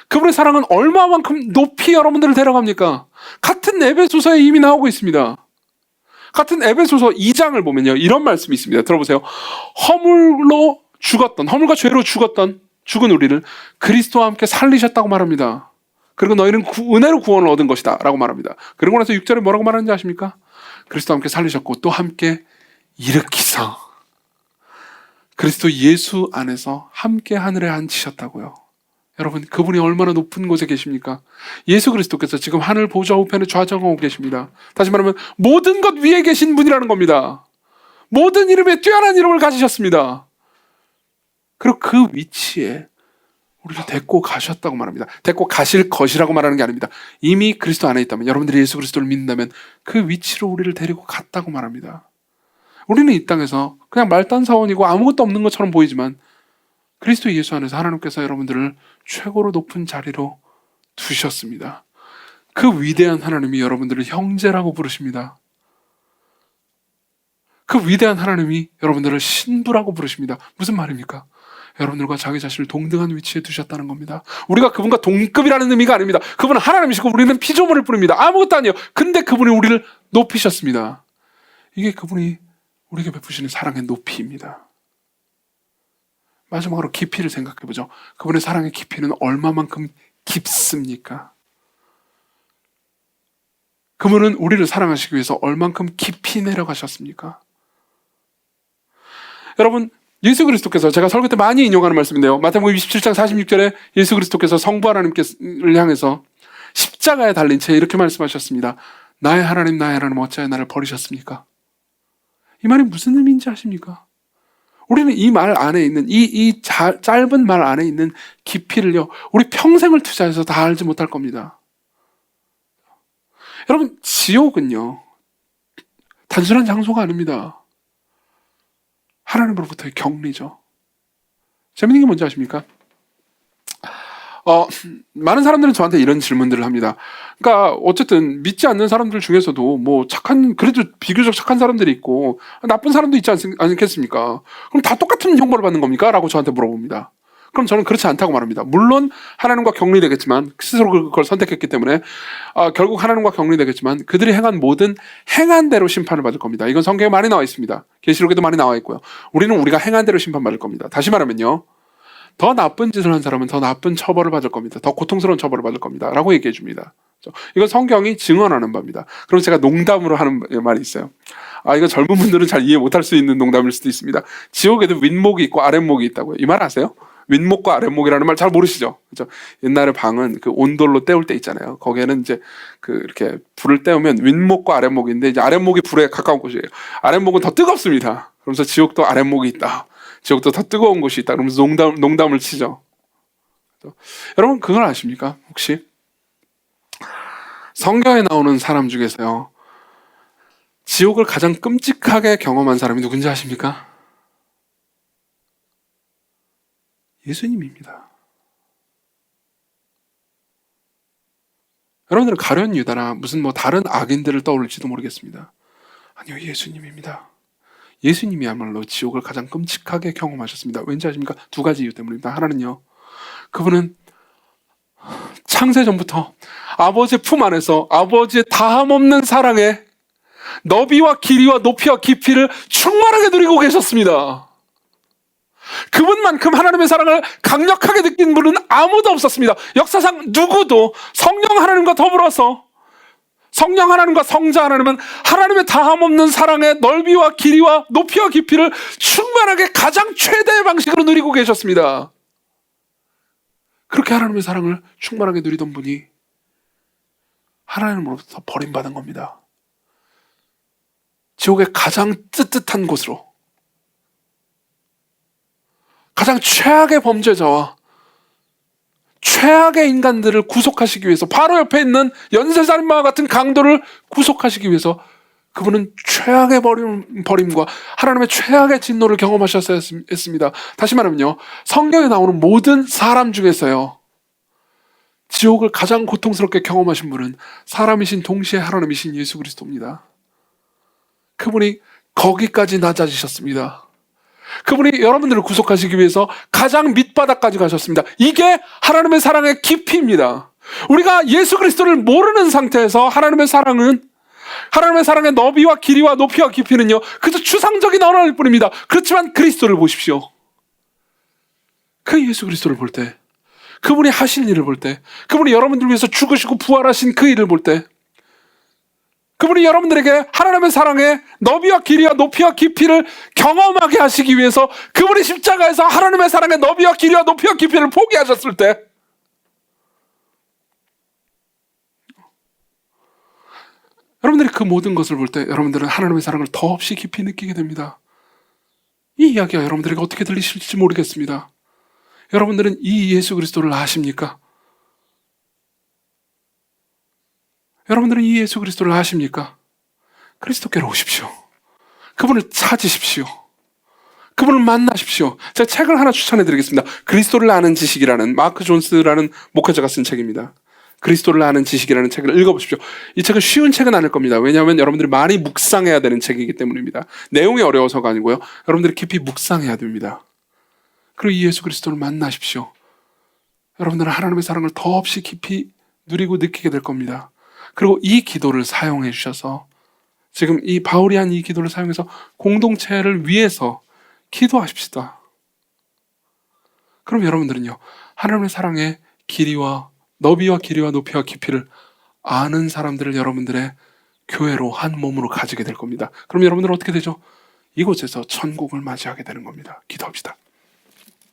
Speaker 1: 그분의 사랑은 얼마만큼 높이 여러분들을 데려갑니까? 같은 에베소서에 이미 나오고 있습니다. 같은 에베소서 2장을 보면요, 이런 말씀이 있습니다. 들어보세요. 허물과 죄로 죽은 우리를 그리스도와 함께 살리셨다고 말합니다. 그리고 너희는 은혜로 구원을 얻은 것이다 라고 말합니다. 그러고 나서 6절에 뭐라고 말하는지 아십니까? 그리스도와 함께 살리셨고 또 함께 일으키사 그리스도 예수 안에서 함께 하늘에 앉히셨다고요. 여러분, 그분이 얼마나 높은 곳에 계십니까? 예수 그리스도께서 지금 하늘 보좌 우편에 좌정하고 계십니다. 다시 말하면 모든 것 위에 계신 분이라는 겁니다. 모든 이름에 뛰어난 이름을 가지셨습니다. 그리고 그 위치에 우리를 데리고 가셨다고 말합니다. 데리고 가실 것이라고 말하는 게 아닙니다. 이미 그리스도 안에 있다면, 여러분들이 예수 그리스도를 믿는다면 그 위치로 우리를 데리고 갔다고 말합니다. 우리는 이 땅에서 그냥 말단 사원이고 아무것도 없는 것처럼 보이지만 그리스도 예수 안에서 하나님께서 여러분들을 최고로 높은 자리로 두셨습니다. 그 위대한 하나님이 여러분들을 형제라고 부르십니다. 그 위대한 하나님이 여러분들을 신부라고 부르십니다. 무슨 말입니까? 여러분들과 자기 자신을 동등한 위치에 두셨다는 겁니다. 우리가 그분과 동급이라는 의미가 아닙니다. 그분은 하나님이시고 우리는 피조물일 뿐입니다. 아무것도 아니에요. 근데 그분이 우리를 높이셨습니다. 이게 그분이 우리에게 베푸시는 사랑의 높이입니다. 마지막으로 깊이를 생각해보죠. 그분의 사랑의 깊이는 얼마만큼 깊습니까? 그분은 우리를 사랑하시기 위해서 얼만큼 깊이 내려가셨습니까? 여러분, 예수 그리스도께서, 제가 설교 때 많이 인용하는 말씀인데요, 마태복음 27장 46절에 예수 그리스도께서 성부 하나님께를 향해서 십자가에 달린 채 이렇게 말씀하셨습니다. 나의 하나님 어찌하여 나를 버리셨습니까? 이 말이 무슨 의미인지 아십니까? 우리는 이 말 안에 있는 짧은 말 안에 있는 깊이를요, 우리 평생을 투자해서 다 알지 못할 겁니다. 여러분, 지옥은요 단순한 장소가 아닙니다. 하나님으로부터의 격리죠. 재밌는 게 뭔지 아십니까? 많은 사람들은 저한테 이런 질문들을 합니다. 그러니까 어쨌든 믿지 않는 사람들 중에서도 뭐 그래도 비교적 착한 사람들이 있고 나쁜 사람도 있지 않겠습니까? 그럼 다 똑같은 형벌을 받는 겁니까? 라고 저한테 물어봅니다. 그럼 저는 그렇지 않다고 말합니다. 물론 하나님과 격리되겠지만, 스스로 그걸 선택했기 때문에 결국 하나님과 격리되겠지만 그들이 행한 모든 행한 대로 심판을 받을 겁니다. 이건 성경에 많이 나와 있습니다. 계시록에도 많이 나와 있고요. 우리가 행한 대로 심판받을 겁니다. 다시 말하면요, 더 나쁜 짓을 한 사람은 더 나쁜 처벌을 받을 겁니다. 더 고통스러운 처벌을 받을 겁니다. 라고 얘기해 줍니다. 이건 성경이 증언하는 바입니다. 그럼 제가 농담으로 하는 말이 있어요. 이거 젊은 분들은 잘 이해 못할 수 있는 농담일 수도 있습니다. 지옥에도 윗목이 있고 아랫목이 있다고요. 이 말 아세요? 윗목과 아랫목이라는 말 잘 모르시죠? 그죠? 옛날에 방은 그 온돌로 때울 때 있잖아요. 거기에는 이제 이렇게 불을 때우면 윗목과 아랫목인데, 이제 아랫목이 불에 가까운 곳이에요. 아랫목은 더 뜨겁습니다. 그러면서 지옥도 아랫목이 있다. 지옥도 더 뜨거운 곳이 있다. 그러면서 농담을 치죠. 여러분, 그걸 아십니까? 혹시 성경에 나오는 사람 중에서요, 지옥을 가장 끔찍하게 경험한 사람이 누군지 아십니까? 예수님입니다. 여러분들은 가룟 유다나 무슨 다른 악인들을 떠올릴지도 모르겠습니다. 아니요, 예수님입니다. 예수님이야말로 지옥을 가장 끔찍하게 경험하셨습니다. 왠지 아십니까? 두 가지 이유 때문입니다. 하나는요, 그분은 창세전부터 아버지의 품 안에서 아버지의 다함없는 사랑에 너비와 길이와 높이와 깊이를 충만하게 누리고 계셨습니다. 그분만큼 하나님의 사랑을 강력하게 느낀 분은 아무도 없었습니다. 역사상 누구도 성령 하나님과 더불어서, 성령 하나님과 성자 하나님은 하나님의 다함없는 사랑의 넓이와 길이와 높이와 깊이를 충만하게 가장 최대의 방식으로 누리고 계셨습니다. 그렇게 하나님의 사랑을 충만하게 누리던 분이 하나님으로부터 버림받은 겁니다. 지옥의 가장 뜨뜻한 곳으로, 가장 최악의 범죄자와 최악의 인간들을 구속하시기 위해서, 바로 옆에 있는 연쇄살인마와 같은 강도를 구속하시기 위해서 그분은 최악의 버림과 하나님의 최악의 진노를 경험하셨어야 했습니다. 다시 말하면요, 성경에 나오는 모든 사람 중에서요, 지옥을 가장 고통스럽게 경험하신 분은 사람이신 동시에 하나님이신 예수 그리스도입니다. 그분이 거기까지 낮아지셨습니다. 그분이 여러분들을 구속하시기 위해서 가장 밑바닥까지 가셨습니다. 이게 하나님의 사랑의 깊이입니다. 우리가 예수 그리스도를 모르는 상태에서 하나님의 사랑의 너비와 길이와 높이와 깊이는요, 그저 추상적인 언어일 뿐입니다. 그렇지만 그리스도를 보십시오. 그 예수 그리스도를 볼 때, 그분이 하신 일을 볼 때, 그분이 여러분들 위해서 죽으시고 부활하신 그 일을 볼 때, 그분이 여러분들에게 하나님의 사랑의 너비와 길이와 높이와 깊이를 경험하게 하시기 위해서 그분이 십자가에서 하나님의 사랑의 너비와 길이와 높이와 깊이를 포기하셨을 때, 여러분들이 그 모든 것을 볼 때 여러분들은 하나님의 사랑을 더없이 깊이 느끼게 됩니다. 이 이야기가 여러분들에게 어떻게 들리실지 모르겠습니다. 여러분들은 이 예수 그리스도를 아십니까? 여러분들은 이 예수 그리스도를 아십니까? 그리스도께로 오십시오. 그분을 찾으십시오. 그분을 만나십시오. 제가 책을 하나 추천해 드리겠습니다. 그리스도를 아는 지식이라는, 마크 존스라는 목회자가 쓴 책입니다. 그리스도를 아는 지식이라는 책을 읽어보십시오. 이 책은 쉬운 책은 아닐 겁니다. 왜냐하면 여러분들이 많이 묵상해야 되는 책이기 때문입니다. 내용이 어려워서가 아니고요, 여러분들이 깊이 묵상해야 됩니다. 그리고 이 예수 그리스도를 만나십시오. 여러분들은 하나님의 사랑을 더없이 깊이 누리고 느끼게 될 겁니다. 그리고 이 기도를 사용해 주셔서, 지금 이 바울이 한 이 기도를 사용해서 공동체를 위해서 기도하십시다. 그럼 여러분들은요, 하나님의 사랑의 길이와 너비와 길이와 높이와 깊이를 아는 사람들을 여러분들의 교회로 한 몸으로 가지게 될 겁니다. 그럼 여러분들은 어떻게 되죠? 이곳에서 천국을 맞이하게 되는 겁니다. 기도합시다.